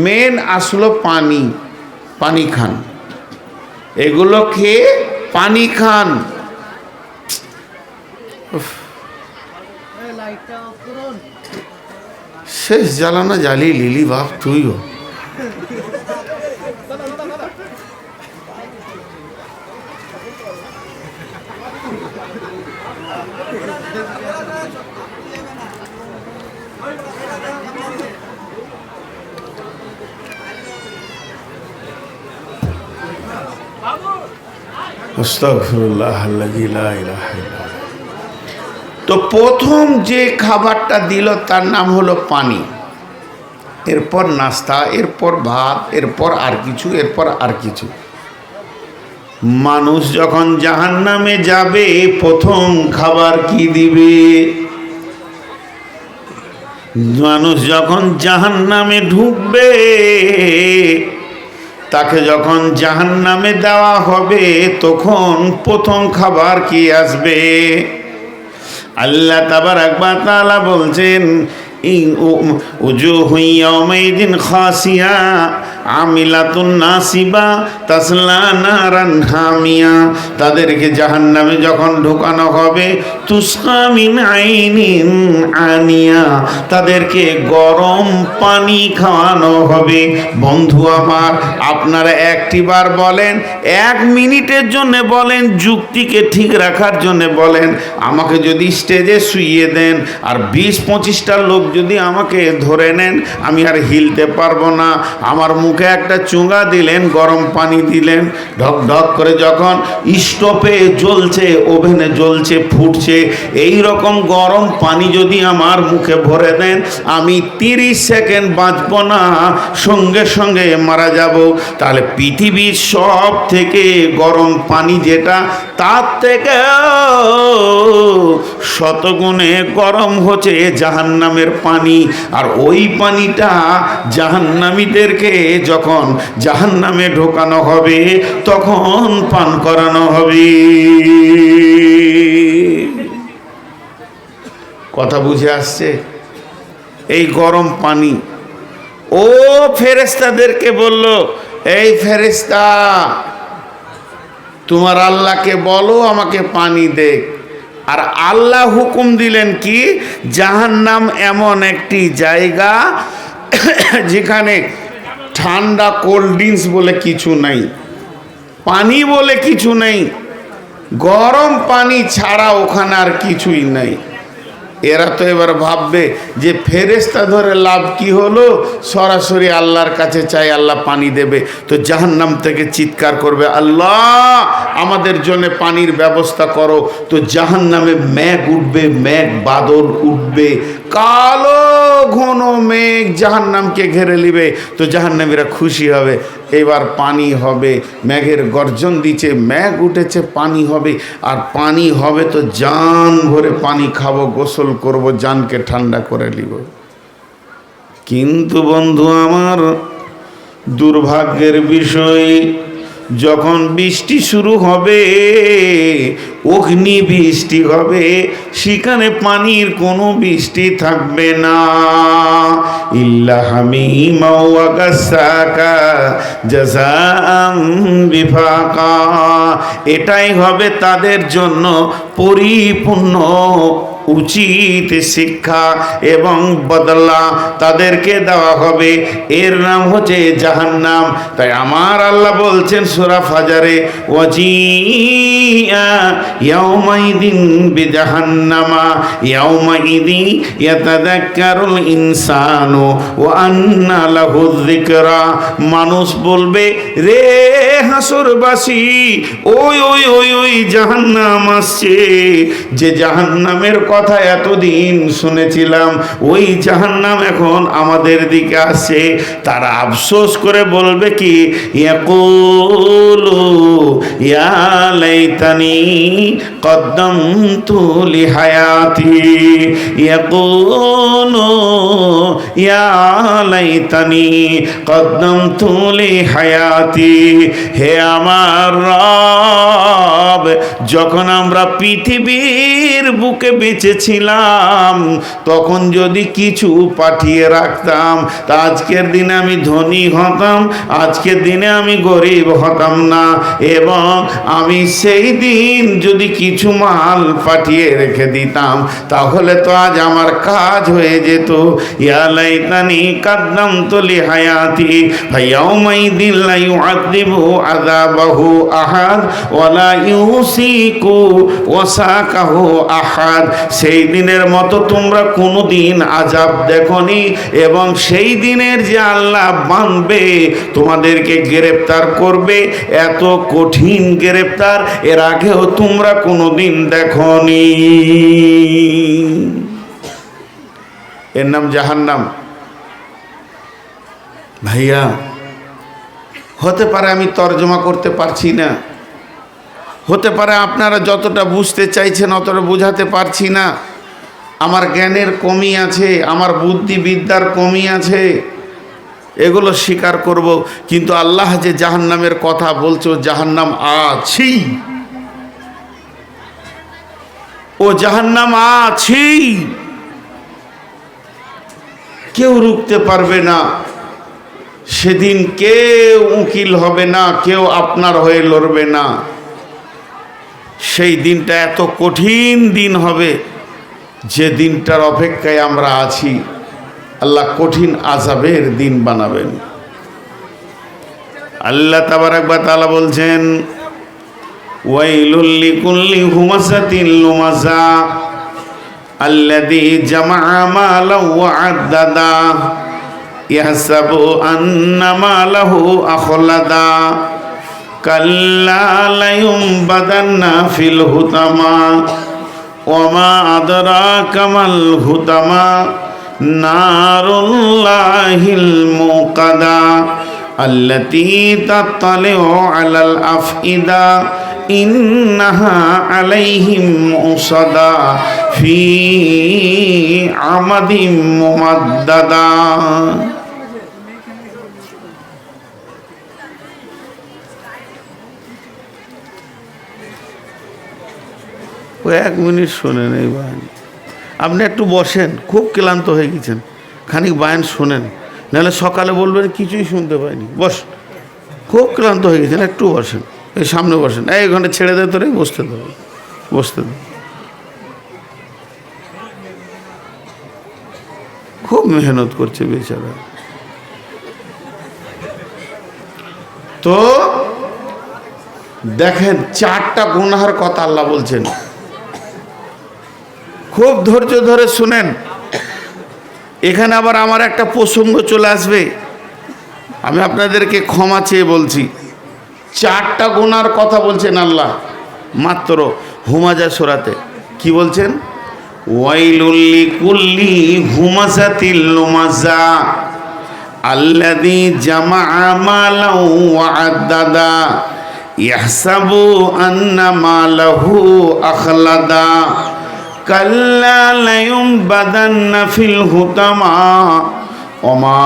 মেন আসলো পানি। পানি খান, এগুলো খেয়ে পানি খান। শেষ জ্বালানো জ্বালিয়ে লিলি বাপ তুইও। আস্তাগফিরুল্লাহ আল্লাযী লা ইলাহা ইল্লা। তো প্রথম যে খাবারটা দিল তার নাম হলো পানি, এরপর নাস্তা, এরপর ভাত, এরপর আর কিছু, এরপর আর কিছু। মানুষ যখন জাহান্নামে যাবে প্রথম খাবার কি দিবে? মানুষ যখন জাহান্নামে ঢুকবে, তাকে যখন জাহান্নামে দেওয়া হবে তখন প্রথম খাবার কি আসবে? আল্লাহ তাবারাক ওয়া তাআলা বলছেন, উজুহু ইয়াওমাইযিন খাসিয়া আমিলাতুন নাসিবা তাসলা নারান হামিয়া, তাদেরকে জাহান্নামে যখন ঢোকানো হবে তুসকা মিন আইনিন আনিয়া, তাদেরকে গরম পানি খাওয়ানো হবে। বন্ধু আমার, আপনারা একটিবার বলেন, 1 মিনিটের জন্য বলেন, যুক্তিকে ঠিক রাখার জন্য বলেন, আমাকে যদি স্টেজে শুইয়ে দেন আর 20-25টা লোক যদি আমাকে ধরে নেন, আমি আর হিলতে পারবো না। আমার মুখে একটা চুঙা দিলেন, গরম পানি দিলেন, ঢক ঢক করে যখন স্টোভে জ্বলছে, ওভেনে জ্বলছে, ফুটছে, এই রকম গরম পানি যদি আমার মুখে ভরে দেন, আমি 30 সেকেন্ড বাঁচবো না, সঙ্গে সঙ্গে মারা যাব। তাহলে পৃথিবীর সব থেকে গরম পানি যেটা, তার থেকে শতগুণে গরম হচ্ছে জাহান্নামের পানি। আর ওই পানিটা জাহান্নামীদেরকে যখন জাহান্নামে ঢোকানো হবে তখন পান করানো হবে। কথা বুঝে আসছে? এই গরম পানি ও ফেরেশতাদেরকে বলল, এই ফেরেশতা, তোমার আল্লাহকে বলো আমাকে পানি দে। আর আল্লাহ হুকুম দিলেন কি, জাহান্নাম এমন একটি জায়গা যেখানে ঠান্ডা কোল্ড ড্রিঙ্কস বলে কিছু নাই, পানি বলে কিছু নেই, গরম পানি ছাড়া ওখানে আর কিছুই নাই। এরা তো এবার ভাববে যে ফেরেশতা ধরে লাভ কি হলো, সরাসরি আল্লাহর কাছে চাই, আল্লাহ পানি দেবে। তো জাহান্নাম থেকে চিৎকার করবে, আল্লাহ আমাদের জন্য পানির ব্যবস্থা করো। তো জাহান্নামে মেঘ উঠবে, মেঘ বাদল উঠবে, কালো ঘন মেঘ জাহান্নামকে ঘিরে নিবে। তো জাহান্নামীরা খুশি হবে, এবার পানি হবে। মেঘের গর্জন দিচ্ছে, মেঘ উঠেছে, পানি হবে। আর পানি হবে তো জান ভরে পানি খাবো, গোসল করব, জানকে ঠান্ডা করে নিব। কিন্তু বন্ধু আমার, দুর্ভাগ্যের বিষয়, যখন বৃষ্টি শুরু হবে, অগ্নি বৃষ্টি হবে, সেখানে পানির কোনো বৃষ্টি থাকবে না। ইল্লা হামিমা ওয়া গাসসাকা জাযাআম বিফাকা, এটাই হবে তাদের জন্য পরিপূর্ণ উচিত শিক্ষা এবং বদলা তাদেরকে দেওয়া হবে। এর নাম হচ্ছে জাহান্নাম। তাই আমার আল্লাহ বলছেন সূরা ফাজারে, ওয়াজিআ ইয়াউমাইদিন বিজাহান্নামা ইয়াউমাইদি ইয়াতাযাক্কারুল ইনসানু ওয়া আন্না লাহু যিকরা, মানুষ বলবে, রে হাসরবাসী, ওই ওই ওই ওই জাহান্নাম আসছে, যে জাহান্নামের কথা এতদিন শুনেছিলাম, ওই জাহান্নাম এখন আমাদের দিকে আসে। তারা আফসোস করে বলবে কি, ইয়াকুলু ইয়া লাইতানি কদ্দামতু লিহায়াতি, ইয়াকুলু ইয়া লাইতানি কদ্দামতু লিহায়াতি, হে আমার রব, যখন আমরা পৃথিবীর বুকে বেঁচেছিলাম তখন যদি কিছু পাঠিয়ে রাখতাম, তা আজকের দিনে আমি ধনী হতাম, আজকের দিনে আমি গরিব হতাম না। এবং আমি সেই দিন যদি কিছু মাল পাঠিয়ে রেখে দিতাম, তাহলে তো আজ আমার কাজ হয়ে যেত। ইয়া লাইতানি কাদ্দামতু লিহায়াতি ফায়াউমাইদিন লা ইউআযিবু আযাবাহু আহাদ ওয়া লা ইউসিকু ওয়াসাকাহু আহাদ, সেই দিনের মতো তোমরা কোনোদিন আযাব দেখনি, এবং সেই দিনের যে আল্লাহ বানবে, তোমাদেরকে গ্রেফতার করবে, এত কঠিন গ্রেফতার এর আগেও তোমরা কোনোদিন দেখনি। এর নাম জাহান্নাম। ভাইয়া, হতে পারে আমি তর্জমা করতে পারছি না, হতে পারে আপনারা যতটা বুঝতে চাইছেন অতটা বোঝাতে পারছি না, আমার জ্ঞানের কমি আছে, আমার বুদ্ধিবিদ্যার কমি আছে, এগুলো স্বীকার করব। কিন্তু আল্লাহ যে জাহান্নামের কথা বলছে, ও জাহান্নাম আছেই, ও জাহান্নাম আছেই, কেউ রুখতে পারবে না। সেদিন কেউ উকিল হবে না, কেউ আপনার হয়ে লড়বে না। সেই দিনটা এত কঠিন দিন হবে, যে দিনটার অপেক্ষায় আমরা আছি। আল্লাহ কঠিন আযাবের দিন বানাবেন। আল্লাহ তাবারাক ওয়া তাআলা বলছেন, ওয়াইলুল লিকুল্লি হুমাযাতিন লুমাযা আল্লাযী জামাআ মালাও ওয়া আদ্দাদা ইয়াহসাবু আন্না মালাহু আখলাদা কাল্লা লায়ুমবাদান্না ফিল হুতামা ওয়া মা আদরাকা মাল হুতামা নারুল্লাহিল মুকাদা আল্লাতী তাত্তালিউ আলাল আফইদা ইন্নাহা আলাইহিম মুসাদা ফি আমাদিম মুমাদ্দাদা। ও 1 মিনিট শোনেন এই বায়ান। আপনি একটু বসেন, খুব ক্লান্ত হয়ে গেছেন, খানিক বায়ান শোনেন, নাহলে সকালে বলবেন কিছুই শুনতে পাইনি। বস, খুব ক্লান্ত হয়ে গেছেন, একটু বসেন, এই সামনে বসেন। এই ঘন্টা ছেড়ে দে তোরে, বসতে দেবো, বসতে দেবো। খুব মেহনত করছে বেচারা। তো দেখেন, 4টা গুনাহের কথা আল্লাহ বলছেন। খুব ধৈর্য ধরে শুনেন। এখানে আবার আমার একটা প্রসঙ্গ চলে আসবে, আমি আপনাদেরকে ক্ষমা চেয়ে বলছি। 4টা গুনার কথা বলছেন আল্লাহ মাত্র হুমাযা সূরাতে। কি বলছেন? ওয়াইলুল লিকুল্লি হুমাযাতিল লুমাযা আল্লাযী জামাআ মালাও ওয়া আদ্দাদা ইয়াহসাবু আন্না মালাহু আখলাদা কাল্লা লায়ুমবাদান্না ফিল হুতামা ওয়া মা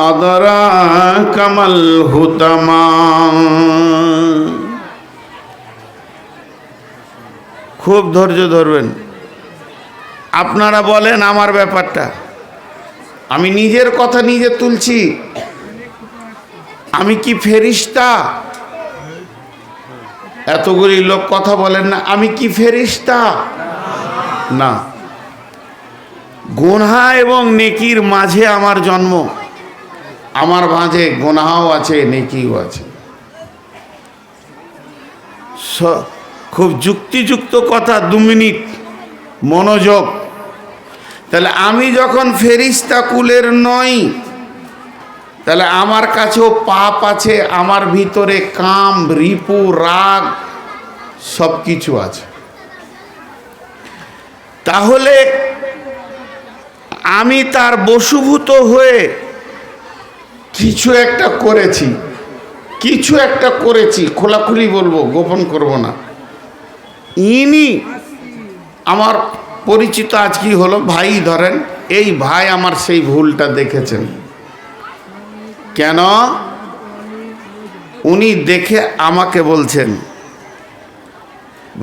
আদরাকা মাল হুতামা। খুব ধৈর্য ধরবেন। আপনারা বলেন আমার ব্যাপারটা, আমি নিজের কথা নিজে তুলছি। আমি কি ফেরেশতা? এতগুলি লোক কথা বলেন না, আমি কি ফেরেশতা? না। গুনাহ এবং নেকির মাঝে আমার জন্ম, আমার মাঝে গুনাহও আছে, নেকিও আছে। খুব যুক্তিযুক্ত কথা, 2 মিনিট মনোযোগ। তাহলে আমি যখন ফেরেশতা কুলের নই, তাহলে আমার কাছেও পাপ আছে, আমার ভিতরে কাম, রিপু, রাগ সব কিছু আছে। তাহলে আমি তার বশীভূত হয়ে কিছু একটা করেছি, কিছু একটা করেছি, খোলাখুলি বলবো, গোপন করব না। ইনি আমার পরিচিত আজকে হলো ভাই, ধরেন এই ভাই আমার সেই ভুলটা দেখেছেন। কেন? উনি দেখে আমাকে বলছেন,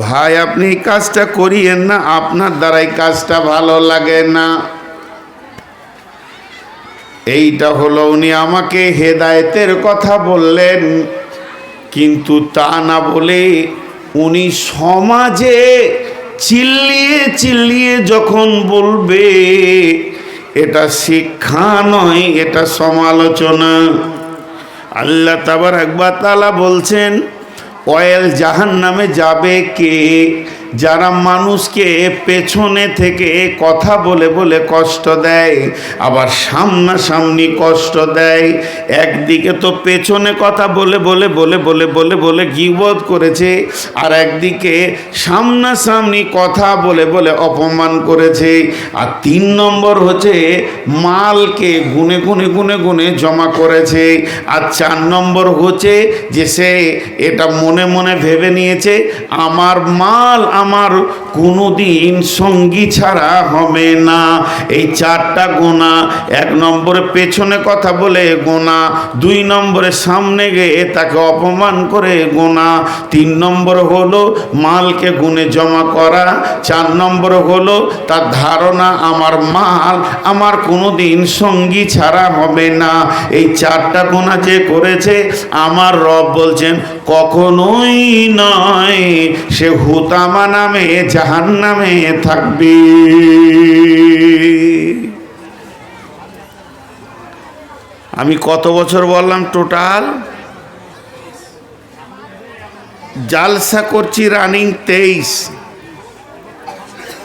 ভাই আপনি এই কাজটা করিয়েন না, আপনার দ্বারা এই কাজটা ভালো লাগে না। এইটা হলো উনি আমাকে হেদায়েতের কথা বললেন, কিন্তু তা না বলে উনি সমাজে চিল্লিয়ে চিল্লিয়ে যখন বলবে, এটা শিক্ষা নয়, এটা সমালোচনা। আল্লাহ তাবারাক ওয়া তাআলা বলছেন, ওয়াইল জাহান্নামে যাবে কে? যারা মানুষকে পেছনে থেকে কথা বলে বলে কষ্ট দেয়, আবার সামনাসামনি কষ্ট দেয়। একদিকে তো পেছনে কথা বলে বলে বলে বলে বলে বলে গীবত করেছে, আর একদিকে সামনাসামনি কথা বলে বলে অপমান করেছে। আর 3 নম্বর হচ্ছে মালকে গুনে গুনে গুনে গুনে জমা করেছে। আর 4 নম্বর হচ্ছে যে সে এটা মনে মনে ভেবে নিয়েছে, আমার মাল, আমার কোনোদিন সঙ্গী ছাড়া হবে না। এই চারটা গুনাহ, 1 নম্বরে পেছনে কথা বলে গোনা, 2 নম্বরে সামনে গিয়ে তাকে অপমান করে গোনা, 3 নম্বর হলো মালকে গুনে জমা করা, 4 নম্বর হলো তার ধারণা আমার মাল আমার কোনোদিন সঙ্গী ছাড়া হবে না। এই চারটা গুনাহ যে করেছে আমার রব বলছেন কখনোই নয় সে হুতামা নামে জাহান্নামে থাকবে। আমি কত বছর বললাম টোটাল? জালসা করছি রানিং 23,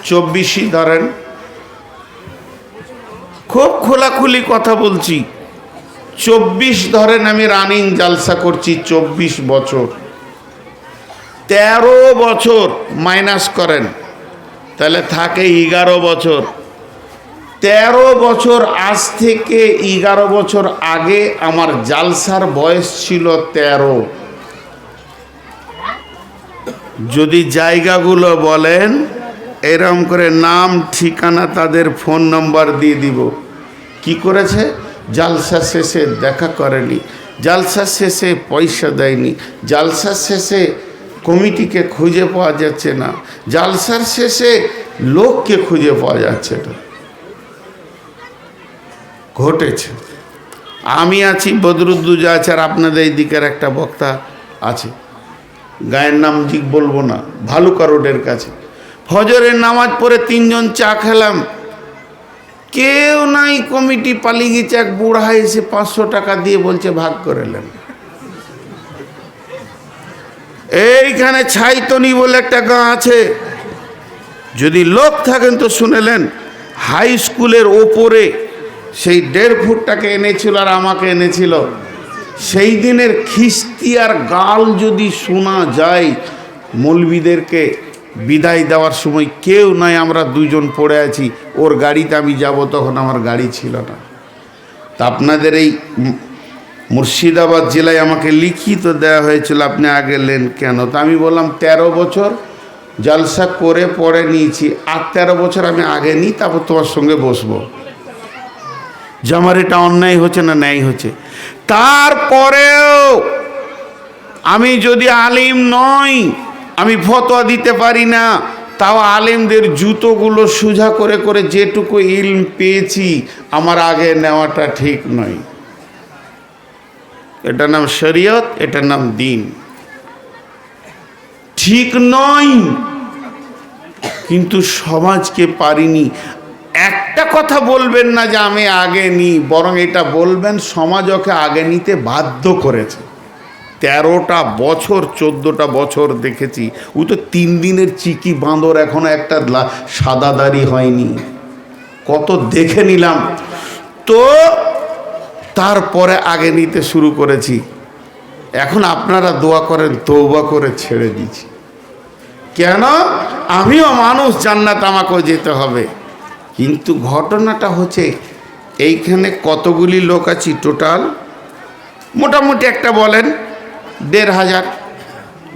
24ই ধরেন। খুব খোলাখুলি কথা বলছি, 24 ধরেন আমি রানিং জালসা করছি, 24 বছর। 13 বছর মাইনাস করেন তাহলে থাকে 11 বছর। 13 বছর আজ থেকে 11 বছর আগে আমার জালসার বয়স ছিল 13। যদি জায়গাগুলো বলেন এরকম করে নাম ঠিকানা তাদের ফোন নম্বর দিয়ে দিব। কি করেছে? জালসা শেষে দেখা করেনি, জালসা শেষে পয়সা দেয়নি, জালসার শেষে কমিটিকে খুঁজে পাওয়া যাচ্ছে না, জালসার শেষে লোককে খুঁজে পাওয়া যাচ্ছে না। ঘটেছে। আমি আছি, বদরুদ্দুজা আছে, আর আপনাদের এই দিকের একটা বক্তা আছে, গায়ের নাম ঠিক বলবো না, ভালুকা রোডের কাছে। ফজরের নামাজ পড়ে 3 জন চা খেলাম, কেউ নাই, কমিটি পালিয়ে গেছে। এক বুড়া এসে 500 টাকা দিয়ে বলছে ভাগ করে নেন। এইখানে ছাইতনি বলে একটা গাঁ আছে, যদি লোক থাকেন তো শুনেলেন। হাই স্কুলের ওপরে সেই 1.5 ফুটটাকে এনেছিল আর আমাকে এনেছিল। সেই দিনের খিস্তি আর গাল যদি শোনা যায়, মৌলবীদেরকে বিদায় দেওয়ার সময় কেউ নাই, আমরা 2 জন পড়ে আছি। ওর গাড়িতে আমি যাব, তখন আমার গাড়ি ছিল না। তা আপনাদের এই মুর্শিদাবাদ জেলায় আমাকে লিখিত দেওয়া হয়েছিল আপনি আগে নেন কেন? তা আমি বললাম 13 বছর জলসা করে পরে নিয়েছি, আর 13 বছর আমি আগে নিই, তারপর তোমার সঙ্গে বসবো। যে আমার এটা অন্যায় হচ্ছে না ন্যায় হচ্ছে। তারপরেও আমি যদি আলিম নই, আমি ফতোয়া দিতে পারি না, তাও আলেমদের জুতোগুলো সোজা করে করে যেটুকু ইলম পেয়েছি আমার আগে নেওয়াটা ঠিক নয়। এটার নাম শরীয়ত, এটার নাম দিন। ঠিক নয়, কিন্তু সমাজকে পারিনি। একটা কথা বলবেন না যে আমি আগে নিই, বরং এটা বলবেন সমাজ ওকে আগে নিতে বাধ্য করেছে। 13টা বছর 14টা বছর দেখেছি। ও তো 3 দিনের চিকি বাঁদর, এখনো একটা সাদা দাড়ি হয়নি। কত দেখে নিলাম, তো তারপরে আগে নিতে শুরু করেছি। এখন আপনারা দোয়া করেন, তওবা করে ছেড়ে দিয়েছি। কেন? আমিও মানুষ, জান্নাত আমাকেও যেতে হবে। কিন্তু ঘটনাটা হচ্ছে এইখানে কতগুলি লোক আছি টোটাল? মোটামুটি একটা বলেন 1,500।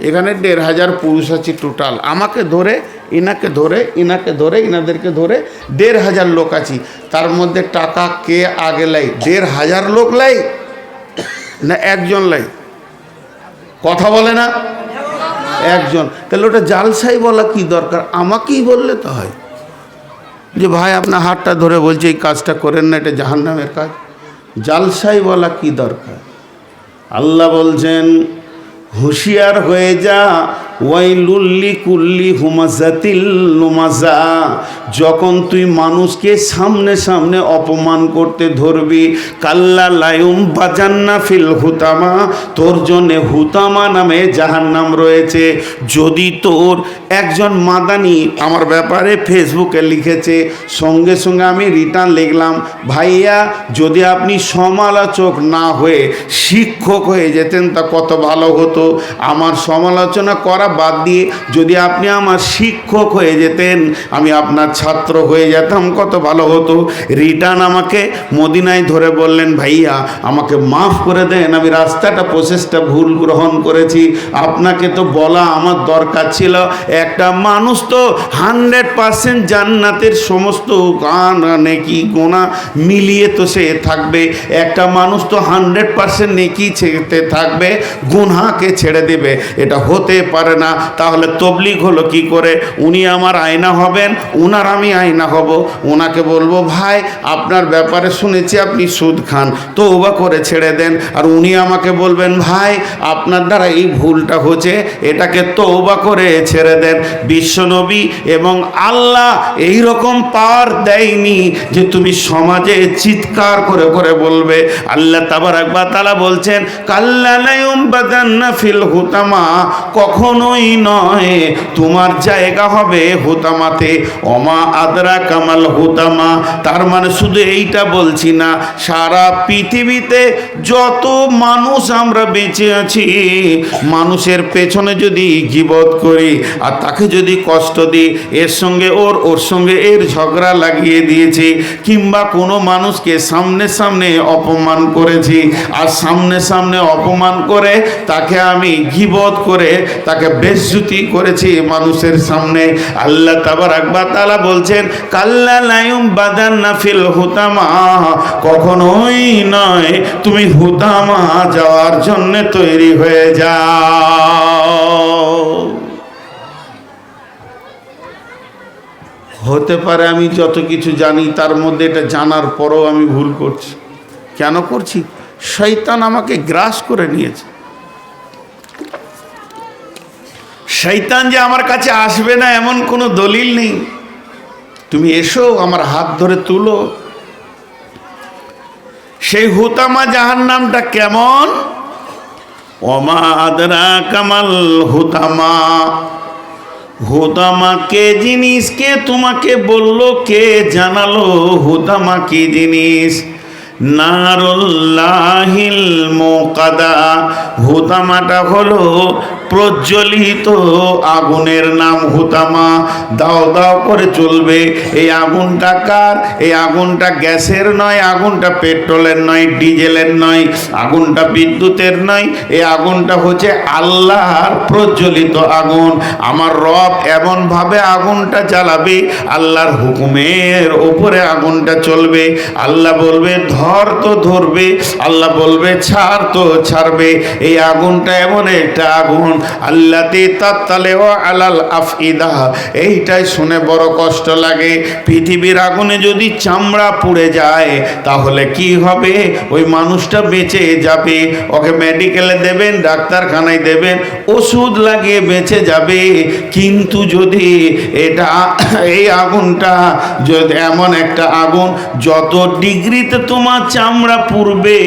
এখানে 1,500 পুরুষ আছি টোটাল। আমাকে ধরে, ইনাকে ধরে, ইনাকে ধরে, ইনাদেরকে ধরে 1,500 লোক আছি। তার মধ্যে টাকা কে আগে লাই? 1,500 লোক লাই না একজন লাই? কথা বলে না? একজন। তাহলে ওটা জালসাই বলা কি দরকার? আমাকেই বললে তো হয় যে ভাই আপনার হাতটা ধরে বলছে এই কাজটা করেন না, এটা জাহান্নামের কাজ। জালসাই বলা কি দরকার? আল্লাহ বলছেন হুঁশিয়ার হয়ে যা, ওয়াইলুল লিকুল্লি হুমাজাতিল লুমাজা। যখন তুই মানুষকে সামনে সামনে অপমান করতে ধরবি, কাল্লা লায়ুম বাজান্না ফিল হুতামা, তোর জন্যে হুতামা নামে জাহান্নাম রয়েছে। যদি তোর একজন মাদানি আমার ব্যাপারে ফেসবুকে লিখেছে, সঙ্গে সঙ্গে আমি রিটার্ন লিখলাম, ভাইয়া যদি আপনি সমালোচক না হয়ে শিক্ষক হয়ে যেতেন তা কত ভালো হতো। আমার সমালোচনা করা বাদ দিয়ে যদি আপনি আমার শিক্ষক হয়ে যেতেন, আমি আপনার ছাত্র হয়ে যেতাম, কত ভালো হতো। রিটার্ন আমাকে মদিনায় ধরে বললেন, ভাইয়া আমাকে মাফ করে দেন, আমি রাস্তাটা প্রসেসটা ভুল গ্রহণ করেছি, আপনাকে তো বলা আমার দরকার ছিল। একটা মানুষ তো 100% জান্নাতের সমস্ত নেকি গোনা মিলিয়ে তো সে থাকবে, একটা মানুষ তো 100% নেকি ছেড়ে থাকবে, গুনাহকে ছেড়ে দেবে, এটা হতে পারে না। তাহলে তবলিগ হলো কি করে? উনি আমার আয়না হবেন, উনার আমি আয়না হব। ওনাকে বলবো, ভাই আপনার ব্যাপারে শুনেছি আপনি সুদ খান, তওবা করে ছেড়ে দেন। আর উনি আমাকে বলবেন, ভাই আপনার দ্বারা এই ভুলটা হচ্ছে, এটাকে তওবা করে ছেড়ে দেন। বিশ্বনবী এবং আল্লাহ এই রকম পাওয়ার দেয়নি যে তুমি সমাজে চিৎকার করে করে বলবে। আল্লাহ তাবারাক ওয়া তাআলা বলছেন, কাল্লা লা ইউমবাদান্না ফিল হুতামা, কখনোই নয়, তোমার জায়গা হবে হুতামাতে। ওমা আদরা কামাল হুতামা, তার মানে শুধু এইটা বলছি না, সারা পৃথিবীতে যত মানুষ আমরা বেঁচে আছি, মানুষের পেছনে যদি গীবত করি আর তাকে যদি কষ্ট দিই, এর সঙ্গে ওর সঙ্গে এর ঝগড়া লাগিয়ে দিয়েছি, কিংবা কোনো মানুষকে সামনে সামনে অপমান করেছি, আর সামনে সামনে অপমান করে তাকে আমি গীবত করে তাকে বেইজ্জতি করেছি মানুষের সামনে, আল্লাহ তাবারাক ওয়া তাআলা বলছেন, কাল্লা লা ইউমবাদান্না ফিল হুতামা, কখনোই নয়, তুমি হুতামা যাওয়ার জন্য তৈরি হয়ে যাও। হতে পারে আমি যত কিছু জানি তার মধ্যে এটা জানার পরও আমি ভুল করছি। কেন করছি? শয়তান আমাকে গ্রাস করে নিয়েছে। শয়তান যে আমার কাছে আসবে না এমন কোনো দলিল নেই। তুমি এসো, আমার হাত ধরে তুলো। সেই হুতামা জাহান্নামটা কেমন? ওমা আদরা কামাল হুতামা, হুতামা কে জিনিস? কে তোমাকে বললো, কে জানালো হুতামা কি জিনিস? নারুল্লাহিল মুকাদা, হুতামাটা হলো প্রজ্বলিত আগুনের নাম হুতামা। দাও দাও করে চলবে। এই আগুনটা কার? এই আগুনটা গ্যাসের নয়, আগুনটা পেট্রোলের নয়, ডিজেলের নয়, আগুনটা বিদ্যুতের নয়, এই আগুনটা হচ্ছে আল্লাহর প্রজ্বলিত আগুন। আমার রব এমনভাবে আগুনটা জ্বালাবে, আল্লাহর হুকুমের ওপরে আগুনটা চলবে। আল্লাহ বলবে ধর তো ধরবে, আল্লাহ বলবে ছাড় তো ছাড়বে। এই আগুনটা এমন একটা আগুন, আল্লাতি তাত্তালেও আলাল আফইদা। এইটাই শুনে বড় কষ্ট লাগে। পৃথিবীর আগুনে যদি চামড়া পুড়ে যায় তাহলে কি হবে? ওই মানুষটা বেঁচে যাবে, ওকে মেডিকেলে দেবেন, ডাক্তারখানায় দেবেন, ওষুধ লাগিয়ে বেঁচে যাবে। কিন্তু যদি এটা এই আগুনটা যদি এমন একটা আগুন, যত ডিগ্রিতে তোমার চামড়া পুড়বে,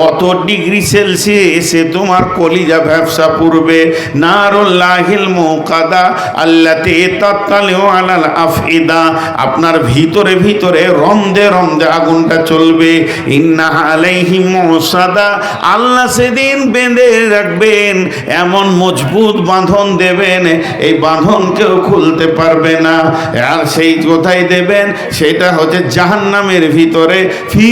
অত ডিগ্রি সেলসিয়াসে তোমার কলিজা ব্যবসা পুড়বে। নারুল্লাহিল মুকাদা আল্লাতী তাত্তালিউ আলাল আফইদা, আপনার ভিতরে ভিতরে রন্ধে রন্ধে আগুনটা চলবে। ইন্না আলাইহিম মুসাদা, আল্লাহ সেদিন বেঁধে রাখবেন, এমন মজবুত বাঁধন দেবেন, এই বাঁধন কেউ খুলতে পারবে না। আর সেই কোথায় দেবেন? সেটা হচ্ছে জাহান্নামের ভিতরে। ফি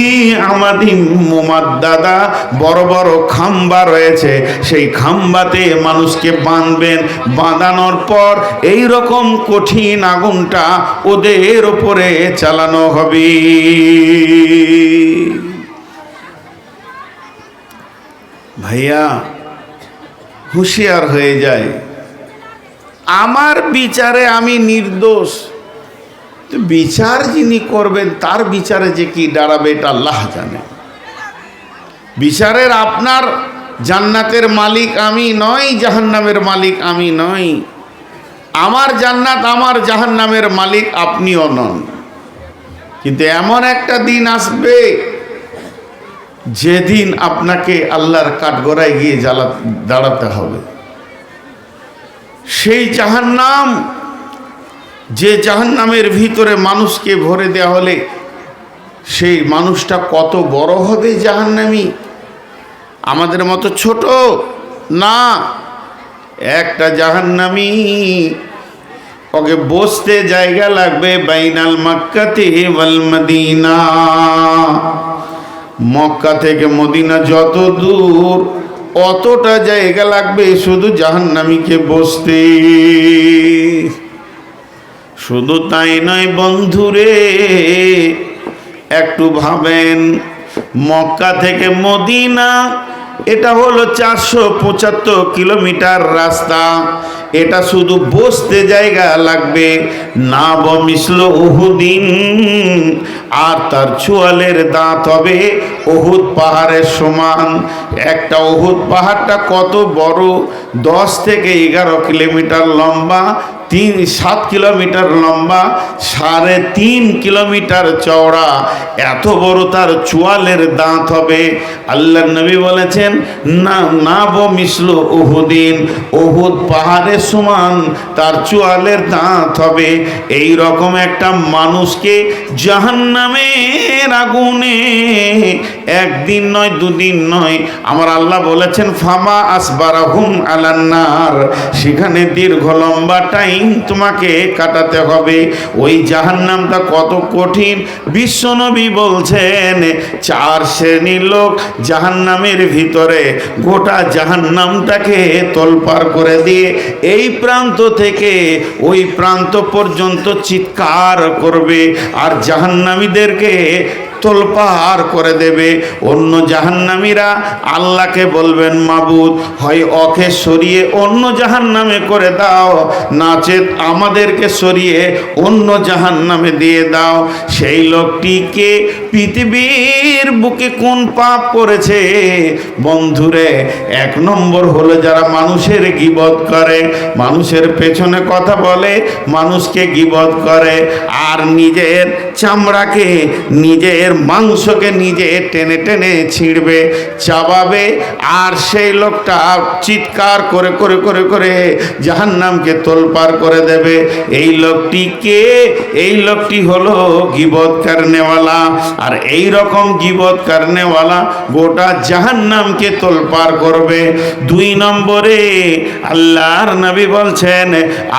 আমাদিম মুমাদ্দাদা, বড় বড় খাম্বা রয়েছে, সেই খাম্বাতে মানুষকে বাঁধবেন। বাঁধানোর পর এই রকম কঠিন আগুনটা ওদের উপরে চালানো হবে। ভাইয়া হুঁশিয়ার হয়ে যায়। আমার বিচারে আমি নির্দোষ, তো বিচার যিনি করবেন তার বিচারে যে কি দাঁড়াবে এটা আল্লাহ জানে। বিচারের আপনার জান্নাতের মালিক আমি নই, জাহান্নামের মালিক আমি নই। আমার জান্নাত আমার জাহান্নামের মালিক আপনিও নন। কিন্তু এমন একটা দিন আসবে যেদিন আপনাকে আল্লাহর কাঠগড়ায় গিয়ে দাঁড়াতে হবে। সেই জাহান্নাম, যে জাহান্নামের ভিতরে মানুষকে ভরে দেওয়া হলে সেই মানুষটা কত বড় হবে জাহান্নামী, আমাদের মতো ছোট না। একটা জাহান্নামী ওকে বসতে জায়গা লাগবে বাইনাল মক্কাতে ওয়াল মদিনা। মক্কা থেকে মদিনা যত দূর, অতটা জায়গা লাগবে শুধু জাহান্নামীকে বসতে। শুধু তাই নয় বন্ধুরে, একটু ভাবেন, মক্কা থেকে মদিনা এটা হলো 475 কিলোমিটার রাস্তা। এটা শুধু বসতে জায়গা লাগবে না বমিসল উহুদিন, আর তার চোয়ালের দাঁত হবে উহুদ পাহাড়ের সমান। একটা উহুদ পাহাড়টা কত বড়? 10 থেকে 11 কিলোমিটার লম্বা, 7 কিলোমিটার লম্বা, 3.5 কিলোমিটার চওড়া। এত বড় তার চোয়ালের দাঁত হবে। আল্লাহ নবী বলেছেন না বমিসল উহুদিন, উহুদ পাহাড়ের সমান তার চোয়ালের দাঁত হবে। এই রকম একটা মানুষকে জাহান্নামের আগুনে একদিন নয় দুদিন নয়, আমার আল্লাহ বলেছেন ফামা আসবারাহুম আলান্নার, সেখানে দীর্ঘ লম্বা টাইম তোমাকে কাটাতে হবে। ওই জাহান্নামটা কত কঠিন বিশ্বনবী বলছেন 4 শ্রেণীর লোক জাহান্নামের ভিতরে গোটা জাহান্নামটাকে তোলপাড় করে দিয়ে এই প্রান্ত থেকে ওই প্রান্ত পর্যন্ত চিৎকার করবে আর জাহান্নামীদেরকে তোলপাড় করে দেবে। অন্য জাহান্নামীরা আল্লাহকে বলবেন মাবুদ, হয় ওকে সরিয়ে অন্য জাহান্নামে করে দাও, নাচেত আমাদেরকে সরিয়ে অন্য জাহান্নামে দিয়ে দাও। সেই লোকটিকে পৃথিবীর বুকে কোন পাপ করেছে বন্ধুরে? 1 নম্বর হলো যারা মানুষের গীবত করে, মানুষের পেছনে কথা বলে, মানুষকে গীবত করে, আর নিজের চামড়াকে, নিজের মাংসকে নিজে টেনে টেনে ছিঁড়বে, চাবাবে, আর সেই লোকটা চিৎকার করে করে করে করে জাহান্নামকে তোলপাড় করে দেবে। এই লোকটি কে? এই লোকটি হলো গীবত করনেওয়ালা। আর এই রকম গীবত করনেওয়ালা গোটা জাহান্নামকে তোলপাড় করবে। 2 নম্বরে আল্লাহর নবী বলছেন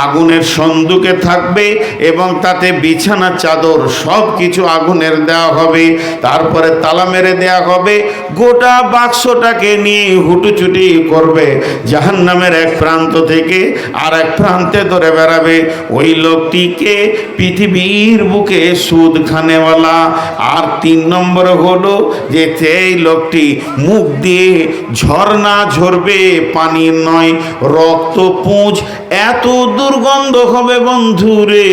আগুনের সন্দুকে থাকবে এবং তাতে বিছানা চাদর সব কিছু আগুনের দেওয়া হবে, তারপরে তালা মেরে দেয়া হবে। গোটা বাক্সটাকে নিয়ে হুটুচুটি করবে, জাহান্নামের এক প্রান্ত থেকে আর এক প্রান্তে ধরে বেড়াবে। ওই লোকটিকে পৃথিবীর বুকে সুদ খানেওয়ালা। আর 3 নম্বর হলো যে এই লোকটি মুখ দিয়ে ঝর্ণা ঝরবে, পানি নয়, রক্ত পুঁজ, এত দুর্গন্ধ হবে বন্ধুরে,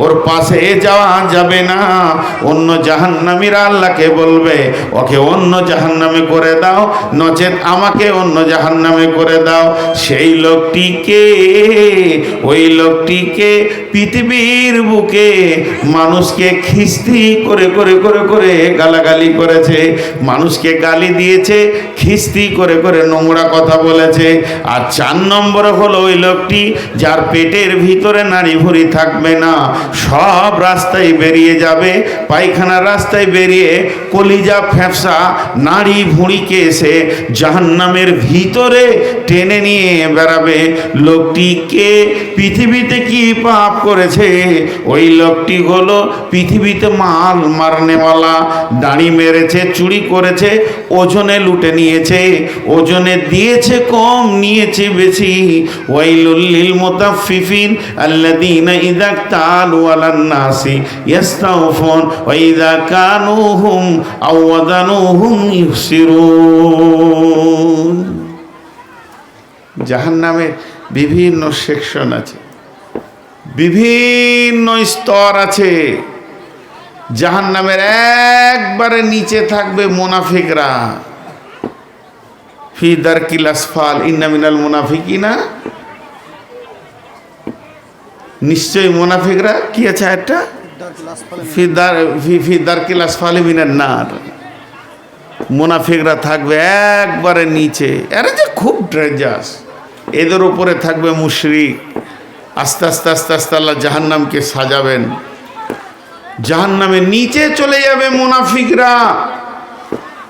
ওর পাশে যাওয়া যাবে না। অন্য জাহান্নামীরা আল্লাহকে বলবে ওকে অন্য জাহান্নামে করে দাও, নচেত আমাকে অন্য জাহান্নামে করে দাও। সেই লোকটিকে, ওই লোকটিকে পৃথিবীর বুকে মানুষকে খিস্তি করে করে করে করে গালাগালি করেছে, মানুষকে গালি দিয়েছে, খিস্তি করে করে নোংরা কথা বলেছে। আর 4 নম্বর হলো ওই লোকটি যার পেটের ভিতরে নাড়ি ভুঁড়ি থাকবে না, সব রাস্তায় বেরিয়ে যাবে, পায়খানার রাস্তায় বেরিয়ে কলিজা ফ্যাপসা নাড়ি ভুঁড়িকে এসে জাহান্নামের ভিতরে টেনে নিয়ে বেড়াবে। লোকটিকে পৃথিবীতে কি পাপ করেছে? ওই লোকটি হলো পৃথিবীতে মাল মারনেওয়ালা, দাড়ি মেরেছে, চুরি করেছে, ওজনে লুটে নিয়েছে, ওজনে দিয়েছে কম, নিয়েছে বেশি। ওয়াইলুল লিল মুতাফফিফিন আল্লাযীনা ইযা তালু আলান নাসি ইস্তাউফুন ওয়া ইযা কানুহুম আও ওয়াজানুহুম ইখসিরুন। জাহান্নামে বিভিন্ন সেকশন আছে, বিভিন্ন স্তর আছে। জাহান্নামের একবারে নিচে থাকবে মুনাফিকরা, ফি দারকিল আসফাল ইন্না মিনাল মুনাফিকিনা, নিশ্চয়ই মুনাফিকরা কি আছে একটা ফি দারকিল আসফালি মিনান নার, মুনাফিকরা থাকবে একবারে নিচে। এরা যে খুব ডেঞ্জারাস, এদের উপরে থাকবে মুশরিক। আস্তে আস্তে আস্তে আস্তে আল্লাহ জাহান্নামকে সাজাবেন, জাহান্নামের নিচে চলে যাবে মুনাফিকরা।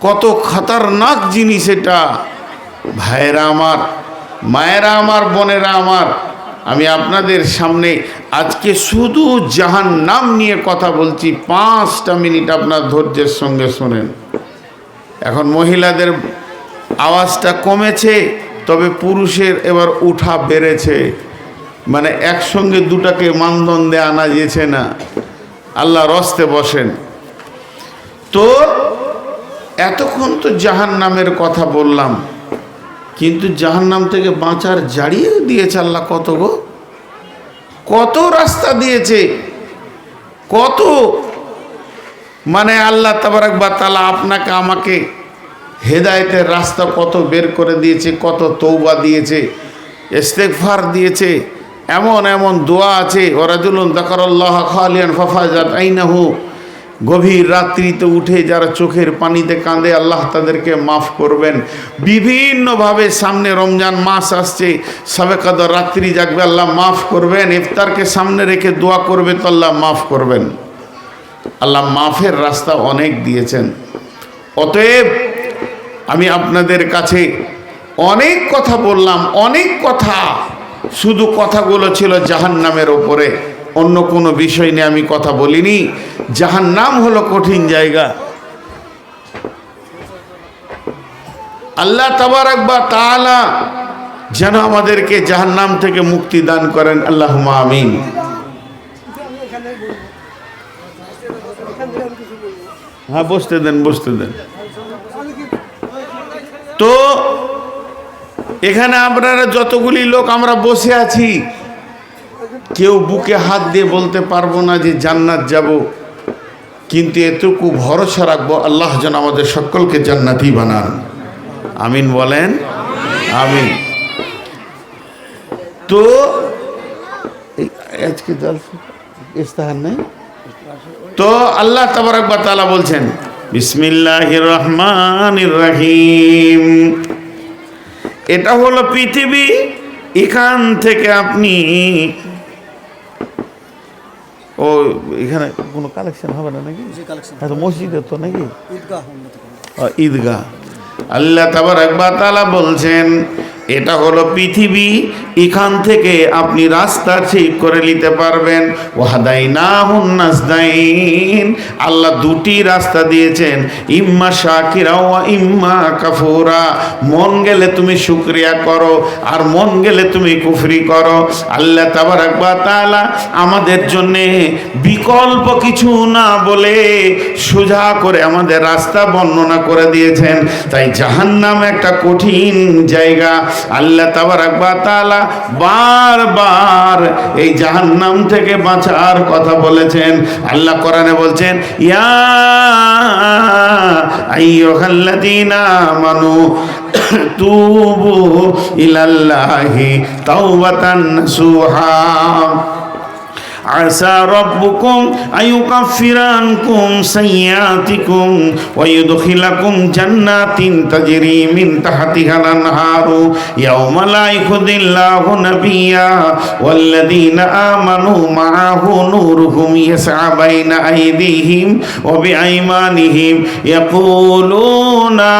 কত খতরনাক জিনিস এটা। ভাইয়েরা আমার, মায়েরা আমার, বোনেরা আমার, আমি আপনাদের সামনে আজকে শুধু জাহান্নাম নিয়ে কথা বলছি। 5টা মিনিট আপনার ধৈর্যের সঙ্গে শোনেন। এখন মহিলাদের আওয়াজটা কমেছে, তবে পুরুষের এবার উঠা বেড়েছে, মানে একসঙ্গে দুটাকে মানদণ্ডে আনা যেছে না। আল্লাহ রস্তে বসেন। তো এতক্ষণ তো জাহান্নামের কথা বললাম, কিন্তু জাহান্নাম থেকে বাঁচার জাড়িয়ে দিয়েছে আল্লাহ কত গো, কত রাস্তা দিয়েছে, কত, মানে আল্লাহ তাবারক ওয়া তাআলা আপনাকে আমাকে হেদায়েতের রাস্তা কত বের করে দিয়েছে, কত তৌবা দিয়েছে, ইস্তেগফার দিয়েছে, এমন এমন দোয়া আছে। ওয়ারাজুলুন যাকারাল্লাহ খালিয়ান ফাফাজাত আইনাহু, গভীর রাত্রিতে উঠে যারা চোখের পানিতে কাঁদে আল্লাহ তাদেরকে মাফ করবেন। বিভিন্নভাবে সামনে রমজান মাস আসছে, সবে কদর রাত্রি জাগবে আল্লাহ মাফ করবেন, ইফতারকে সামনে রেখে দোয়া করবে তো আল্লাহ মাফ করবেন। আল্লাহ মাফের রাস্তা অনেক দিয়েছেন। অতএব আমি আপনাদের কাছে অনেক কথা বললাম, অনেক কথা, শুধু কথাগুলো ছিল জাহান্নামের ওপরে, অন্য কোনো বিষয় নিয়ে আমি কথা বলিনি। জাহান্নাম হলো কঠিন জায়গা। আল্লাহ তাবারক ওয়া তাআলা যেন আমাদেরকে জাহান্নাম থেকে মুক্তি দান করেন, আল্লাহুম্মা আমিন। হ্যাঁ, বসতে দেন, বসতে দেন। তো এখানে আপনারা যতগুলি লোক আমরা বসে আছি, কেউ বুকে হাত দিয়ে বলতে পারবো না যে জান্নাত যাব, কিন্তু এতটুকু ভরসা রাখবো আল্লাহ যেন আমাদের সকলকে জান্নাতি বানান। আমিন বলেন, আমিন। তো আজকে ইস্তাহার নেই তো আল্লাহ তাবারক ওয়া তাআলা বলছেন বিসমিল্লাহির রহমানির রহিম, এটা হলো পৃথিবী, এখান থেকে আপনি, ও এখানে কোনো কালেকশন হবে না নাকি? মসজিদে তো নাকি ঈদগাহ। আল্লাহ তাবারক ওয়া তাআলা বলছেন এটা হলো পৃথিবী, এখান থেকে আপনি রাস্তা ঠিক করে নিতে পারবেন। ওয়াহাদাইনাহুন নাজদাইন, আল্লাহ দুটি রাস্তা দিয়েছেন, ইম্মা শাকিরা ওয়া ইম্মা কাফুরা। মন গেলে তুমি শুকরিয়া করো, আর মন গেলে তুমি কুফরি করো। আল্লাহ তাবারক ওয়া তাআলা আমাদের জন্য বিকল্প কিছু না বলে সোজা করে আমাদের রাস্তা বর্ণনা করে দিয়েছেন। তাই জাহান্নাম একটা কঠিন জায়গা। আল্লাহ তাবারক ওয়া তাআলা বারবার এই জাহান্নাম থেকে বাঁচার কথা বলেছেন। আল্লাহ কোরআনে বলছেন ইয়া আইয়ুহাল্লাযীনা আমানু তুবু ইলাল্লাহি তাওবাতান নাসুহা আসা রব্বুকুম আইয়ুকাফিরানকুম সাইয়্যাতিকুম ওয়া ইউদখিলাকুম জান্নাতিন তাজরি মিন তাহতিহাল আনহারু ইয়াওমা লা ইখযিল্লাহু নাবিয়্যা ওয়াল্লাযীনা আমানু মাআহু নূরুহুম ইয়াসআ বাইনা আইদিহিম ওয়া বিআইমানিহিম ইয়াকুলুনা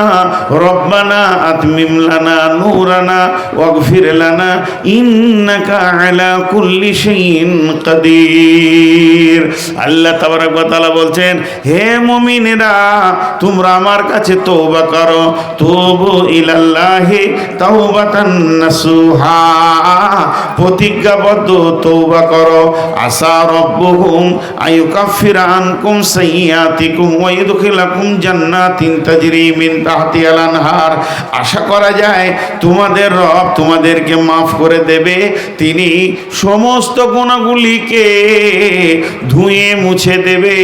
রব্বানা আতমিম লানা নূরানা ওয়াগফির লানা ইন্নাকা আলা কুল্লি শাইইন কাদির। আল্লাহ তাবারক ওয়া তাআলা বলছেন হে মুমিনেরা, তোমরা আমার কাছে তওবা করো, তুবু ইলাল্লাহি তাওবাতান নাসুহা, প্রতিজ্ঞাবদ্ধ তওবা করো। আসা রব্বুকুম আইয়ুকাফিরা আনকুম সাইয়্যাতিকুম ওয়া ইউদখিলাকুম জান্নাতিন তাজরি মিন তাহতিহাল আনহার, আশা করা যায় তোমাদের রব তোমাদেরকে মাফ করে দেবে, তিনি সমস্ত গুনাহগুলিকে ধুয়ে মুছে দেবে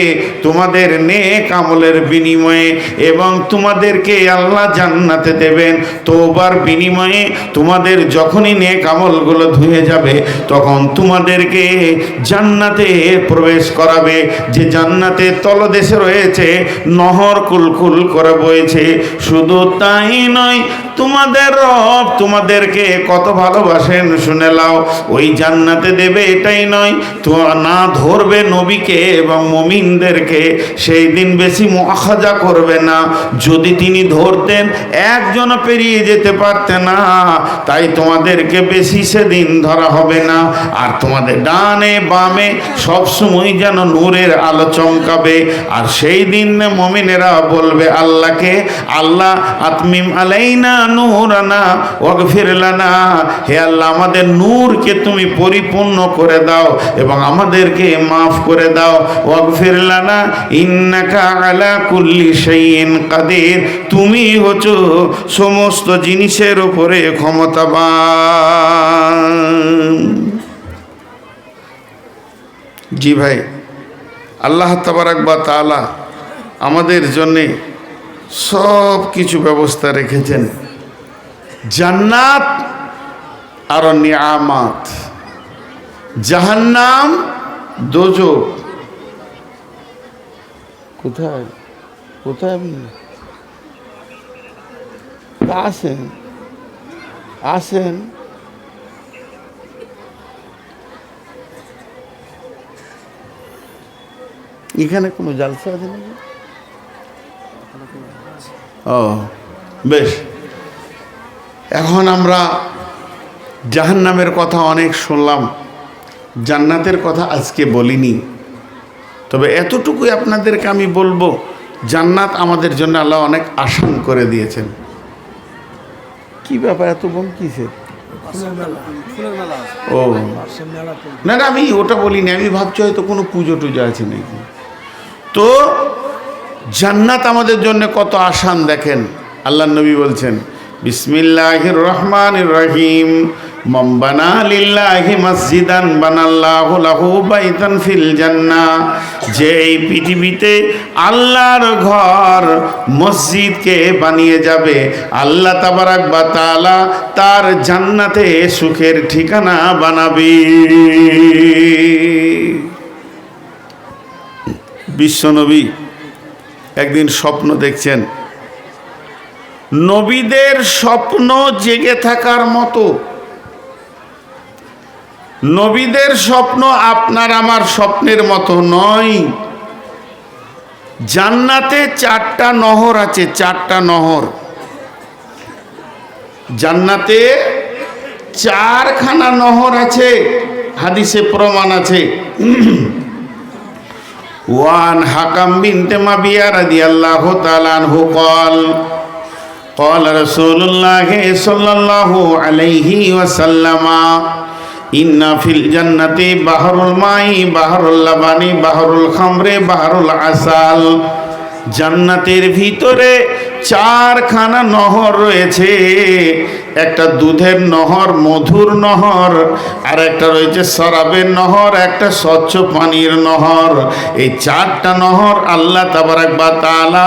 তোমাদের নেক আমলের বিনিময়ে, এবং তোমাদেরকে আল্লাহ জান্নাতে দেবেন তওবার বিনিময়ে। তোমাদের যখনই নেক আমলগুলো ধুয়ে যাবে তখন তোমাদেরকে জান্নাতে প্রবেশ করাবে, যে জান্নাতে তলদেশে রয়েছে নহর কুলকুল করে বইছে। শুধু তাই নয়, তোমাদের রব তোমাদেরকে কত ভালোবাসেন শুনে নাও। ওই জান্নাতে দেবে এটাই নয়, তো না ধরবে নবীকে এবং মুমিনদেরকে, সেই দিন বেশি মুআখাজা করবে না। যদি তিনি ধরতেন একজনও পেরিয়ে যেতে পারতে না, তাই তোমাদেরকে বেশি সেদিন ধরা হবে না। আর তোমাদের ডানে বামে সবসময় যেন নূরের আলো চমকাবে। আর সেই দিন মুমিনেরা বলবে আল্লাহকে, আল্লাহ আতমিম আলাইনা নূরানা ওয়াগফির লানা, হে আল্লাহ আমাদের নূরকে তুমি পরিপূর্ণ করে দাও এবং আমাদেরকে মাফ করে দাও। ওয়াগফির লানা ইন্নাকা আলা কুল্লি শাইইন কাদির, তুমি হচ্ছো সমস্ত জিনিসের উপরে ক্ষমতাবান। জি ভাই, আল্লাহ তাবারাক ওয়া তাআলা আমাদের জন্যে সব কিছু ব্যবস্থা রেখেছেন, জান্নাত আর নিয়ামত, জাহান্নাম, দোজখ। কোথায় কোথায় আপনি আসেন আসেন? এখানে কোনো জালসা আছে নাকি? ও বেশ, এখন আমরা জাহান্নামের কথা অনেক শুনলাম, জান্নাতের কথা আজকে বলিনি। তবে এতটুকুই আপনাদেরকে আমি বলবো, জান্নাত আমাদের জন্য আল্লাহ অনেক আসান করে দিয়েছেন। কি ব্যাপার এত বোন কিসে? ও না না, আমি ওটা বলিনি, আমি ভাবছি হয়তো কোনো পুজো টুজো আছে নাকি। তো জান্নাত আমাদের জন্য কত আসান দেখেন। আল্লাহ নবী বলছেন বিসমিল্লাহির রহমানির রহিম, মান বানা লিল্লাহি মসজিদান বানাল্লাহু লাহু বাইতান ফিল জান্নাহ, যে এই পৃথিবীতে আল্লাহর ঘর মসজিদকে বানিয়ে যাবে, আল্লাহ তাবারাক ওয়া তাআলা তার জান্নাতে সুখের ঠিকানা বানাবে। বিশ্বনবী একদিন স্বপ্ন দেখছেন, নবীদের স্বপ্ন জেগে থাকার মতো। নবীদের স্বপ্ন আপনার আমার স্বপ্নের মতো নয়। জান্নাতে 4টা নহর আছে, 4টা নহর। জান্নাতে 4খানা নহর আছে, হাদিসে প্রমাণ আছে। ওয়ান হাকাম বিনতে মাবিয়া রাদিয়াল্লাহু তাআলা আনহু قال قال رسول الله صلى الله عليه وسلم إن في الجنة بحر الماء بحر اللبن بحر الخمر بحر العسل, জান্নাতের ভিতরে 4খানা নহর রয়েছে। একটা দুধের নহর, মধুর নহর, আর একটা রয়েছে শরাবের নহর, একটা স্বচ্ছ পানির নহর। এই 4টা নহর আল্লাহ তাবারাক ওয়া তাআলা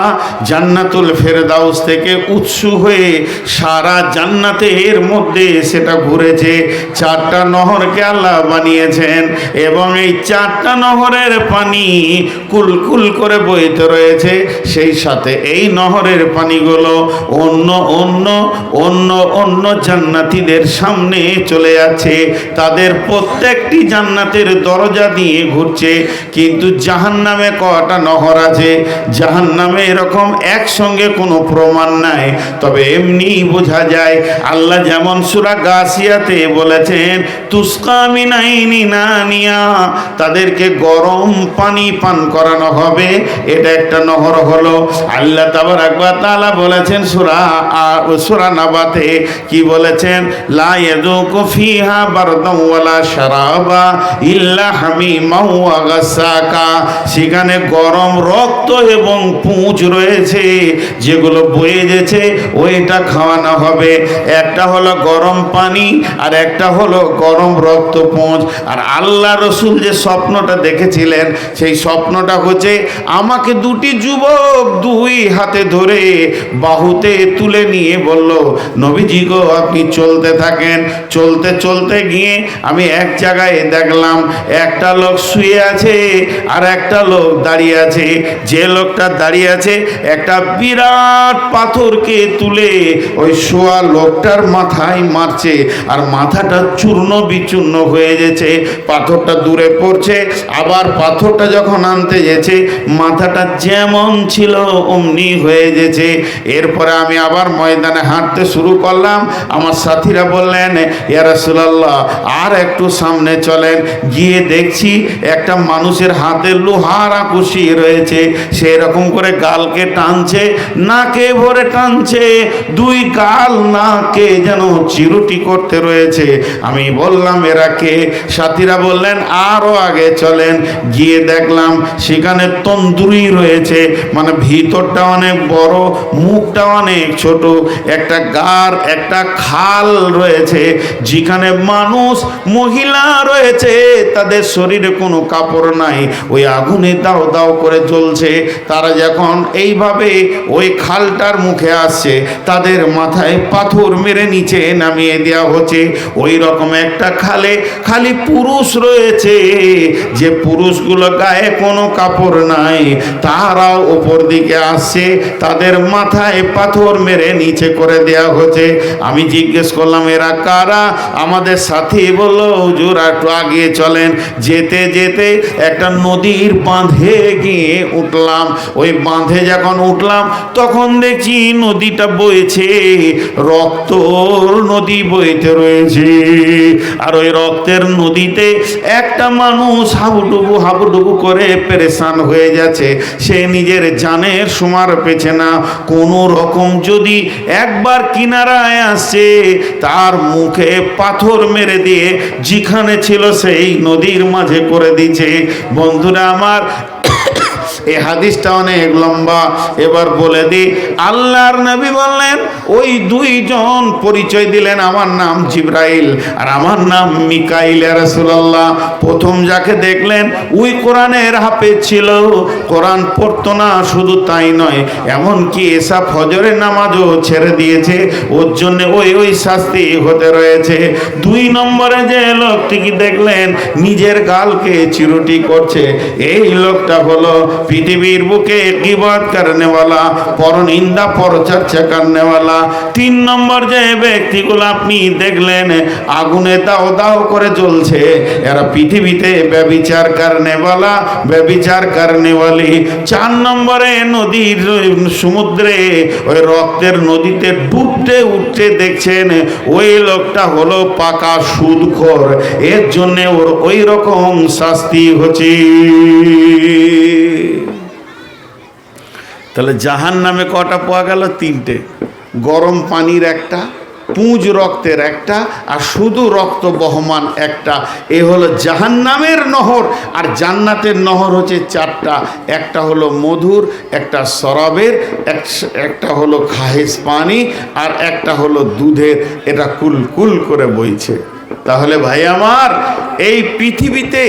জান্নাতুল ফেরদাউস থেকে উৎসু হয়ে সারা জান্নাতের মধ্যে সেটা ঘুরেছে। 4টা নহরকে আল্লাহ বানিয়েছেন এবং এই 4টা নহরের পানি কুলকুল করে বইতে রয়েছে। সেই সাথে এই নহরের পানিগুলো অন্য অন্য অন্য অন্য জান্নাতীদের সামনে চলে যাচ্ছে। তাদের প্রত্যেকটি জান্নাতের দরজা দিয়ে ঘুরছে। কিন্তু জাহান্নামে কয়টা নহর আছে, জাহান্নামে এরকম একসঙ্গে কোনো প্রমাণ নাই, তবে এমনি বোঝা যায়। আল্লাহ যেমন সূরা গাসিয়াতে বলেছেন তুসকা মিন আইনিন আনিয়া, তাদেরকে গরম পানি পান করানো হবে, এটা একটা নহর হলো। আল্লাহ তাবারাক ওয়া তাআলা বলেছেন সূরা নাবাতে কি বলেছেন, লা ইয়াযুকু ফিহা বারদান ওয়ালা শারাবা ইল্লা হামিমান ওয়া গাসাকা, সেখানে গরম রক্ত এবং পুঁজ রয়েছে, যেগুলো বয়ে গেছে ওইটা খাওয়ানো হবে। একটা হলো গরম পানি আর একটা হলো গরম রক্ত পুঁজ। আর আল্লাহ রসুল যে স্বপ্নটা দেখেছিলেন, সেই স্বপ্নটা হচ্ছে আমাকে 2টি যুবক 2 হাতে ধরে বাহুতে তুলে নিয়ে বলল, নবীজি গো আপনি চলতে থাকেন। চলতে চলতে গিয়ে আমি এক জায়গায় দেখলাম একটা লোক শুয়ে আছে আর একটা লোক দাঁড়িয়ে আছে। যে লোকটা দাঁড়িয়ে আছে একটা বিরাট পাথরকে তুলে ওই শোয়া লোকটার মাথায় মারছে, আর মাথাটা চূর্ণ বিচূর্ণ হয়ে গেছে, পাথরটা দূরে পড়ছে। আবার পাথরটা যখন আনতে গেছে মাথাটা যেমন ছিল অমনি হয়ে গেছে। এরপরে আমি আবার ময়দানে হাঁটতে শুরু করলাম। আমার সাথীরা বললেন, ইয়া রাসূলুল্লাহ আর একটু সামনে চলেন। গিয়ে দেখছি একটা মানুষের হাতে লোহার আকুশি রয়েছে, সেরকম করে গালকে টানছে, নাকে ভরে টানছে, দুই গাল নাকে যেন চিরুটি করতে রয়েছে। আমি বললাম এরা কে? সাথীরা বললেন আরো আগে চলেন। গিয়ে দেখলাম সেখানে তন্দুরি রয়েছে, মানে ভিতরটা অনেক বড়, মুখটা অনেক ছোট, একটা গার একটা খাল রয়েছে, যেখানে মানুষ মহিলা রয়েছে, তাদের শরীরে কোনো কাপড় নাই, ওই আগুনে দাও দাও করে জ্বলছে। তারা যখন এইভাবে ওই খালটার মুখে আসছে, তাদের মাথায় পাথর মেরে নিচে নামিয়ে দেওয়া হচ্ছে। ওই রকম একটা খালে খালি পুরুষ রয়েছে, যে পুরুষগুলো গায়ে কোনো কাপড় নাই, তারাও ওপর দিকে আসছে, তাদের মাথায় পাথর মেরে নিচে করে দেয়া হচ্ছে। আমি জিজ্ঞেস করলাম এরা কারা? আমাদের সাথী বললো হুজুর একটু আগিয়ে চলেন। যেতে যেতে একটা নদীর বাঁধে গিয়ে উঠলাম। ওই বাঁধে যখন উঠলাম তখন দেখছি নদীটা বইছে, রক্তর নদী বইতে রয়েছে। আর ওই রক্তের নদীতে একটা মানুষ হাবুডুবু হাবুডুবু করে পেরেশান হয়ে যাচ্ছে। সে নিজের জানের সমার পেছে না, কোনো রকম যদি একবার কিনারায় আসছে, তার মুখে পাথর মেরে দিয়ে যেখানে ছিল সেই নদীর মাঝে করে দিয়েছে। বন্ধুরা আমার, এই হাদিসটা অনেক লম্বা, এবার বলে দিই। আল্লাহর নবী বললেন ওই দুইজন পরিচয় দিলেন, আমার নাম জিবরাইল আর আমার নাম মিকাইল। ইয়া রাসূলুল্লাহ, প্রথম যাকে দেখলেন ওই কোরআনের হাফেজ ছিল, কোরআন পড়তো না, শুধু তাই নয় এমনকি এসা ফজরের নামাজও ছেড়ে দিয়েছে, ওর জন্য ওই শাস্তি হতে রয়েছে। দুই নম্বরে যে লোকটিকে দেখলেন নিজের গালকে চিরুটি করছে, এই লোকটা হলো পৃথিবীর বুকে গীবত করনেওয়ালা, পরনিন্দা পরচর্চা করনেওয়ালা। তিন নম্বর যে ব্যক্তিগুলো আপনি দেখলেন আগুনে দাও দাও করে জ্বলছে, এরা পৃথিবীতে ব্যভিচার করনেওয়ালা, ব্যভিচার করনেওয়ালি। চার নম্বরে নদীর সমুদ্রে ওই রক্তের নদীতে ডুবতে উঠতে দেখছেন, ওই লোকটা হলো পাকা সুদখোর, এর জন্য ওর ওই রকম শাস্তি হচ্ছে। তাহলে জাহান নামে কটা পাওয়া গেল? তিনটে। গরম পানির একটা, পুঁজ রক্তের একটা, আর শুধু রক্ত বহমান একটা। এ হলো জাহান্নামের নহর। আর জান্নাতের নহর হচ্ছে চারটা, একটা হলো মধুর, একটা শরাবের, একটা হলো খাহেস পানি, আর একটা হলো দুধের। এটা কুল কুল করে বইছে। তাহলে ভাই আমার, এই পৃথিবীতে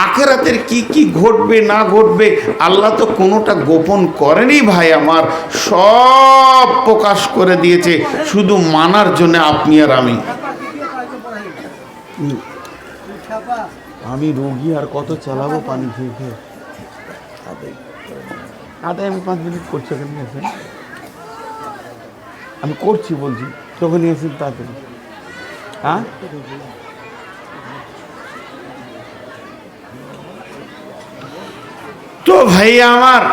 আখিরাতের কি কি ঘটবে না ঘটবে আল্লাহ তো কোনোটা গোপন করেনি ভাই আমার, সব প্রকাশ করে দিয়েছে, শুধু মানার জন্য আপনি আর আমি রোগী আর কত চালাবো পানি খেয়ে খেয়ে। আদায় আমি 5 মিনিট করছি, এখানে আসেন, আমি করছি বলছি, তখনই আসেন তাড়াতাড়ি। হ্যাঁ, তো ভাই আমার,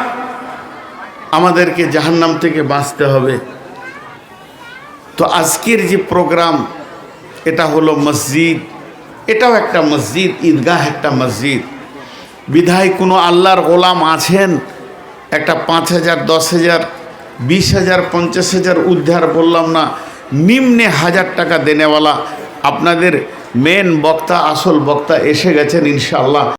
আমাদেরকে জাহান্নাম থেকে বাঁচতে হবে। তো আজকের যে প্রোগ্রাম, এটা হলো মসজিদ, এটাও একটা মসজিদ, ঈদগাহ একটা মসজিদ। বিধায় কোনো আল্লাহর গোলাম আছেন একটা 5,000, 10,000, 20,000, 50,000 উদ্ধার বললাম না, নিম্নে 1000 টাকা দেনেওয়ালা। আপনাদের মেন বক্তা, আসল বক্তা এসে গেছেন ইনশাআল্লাহ।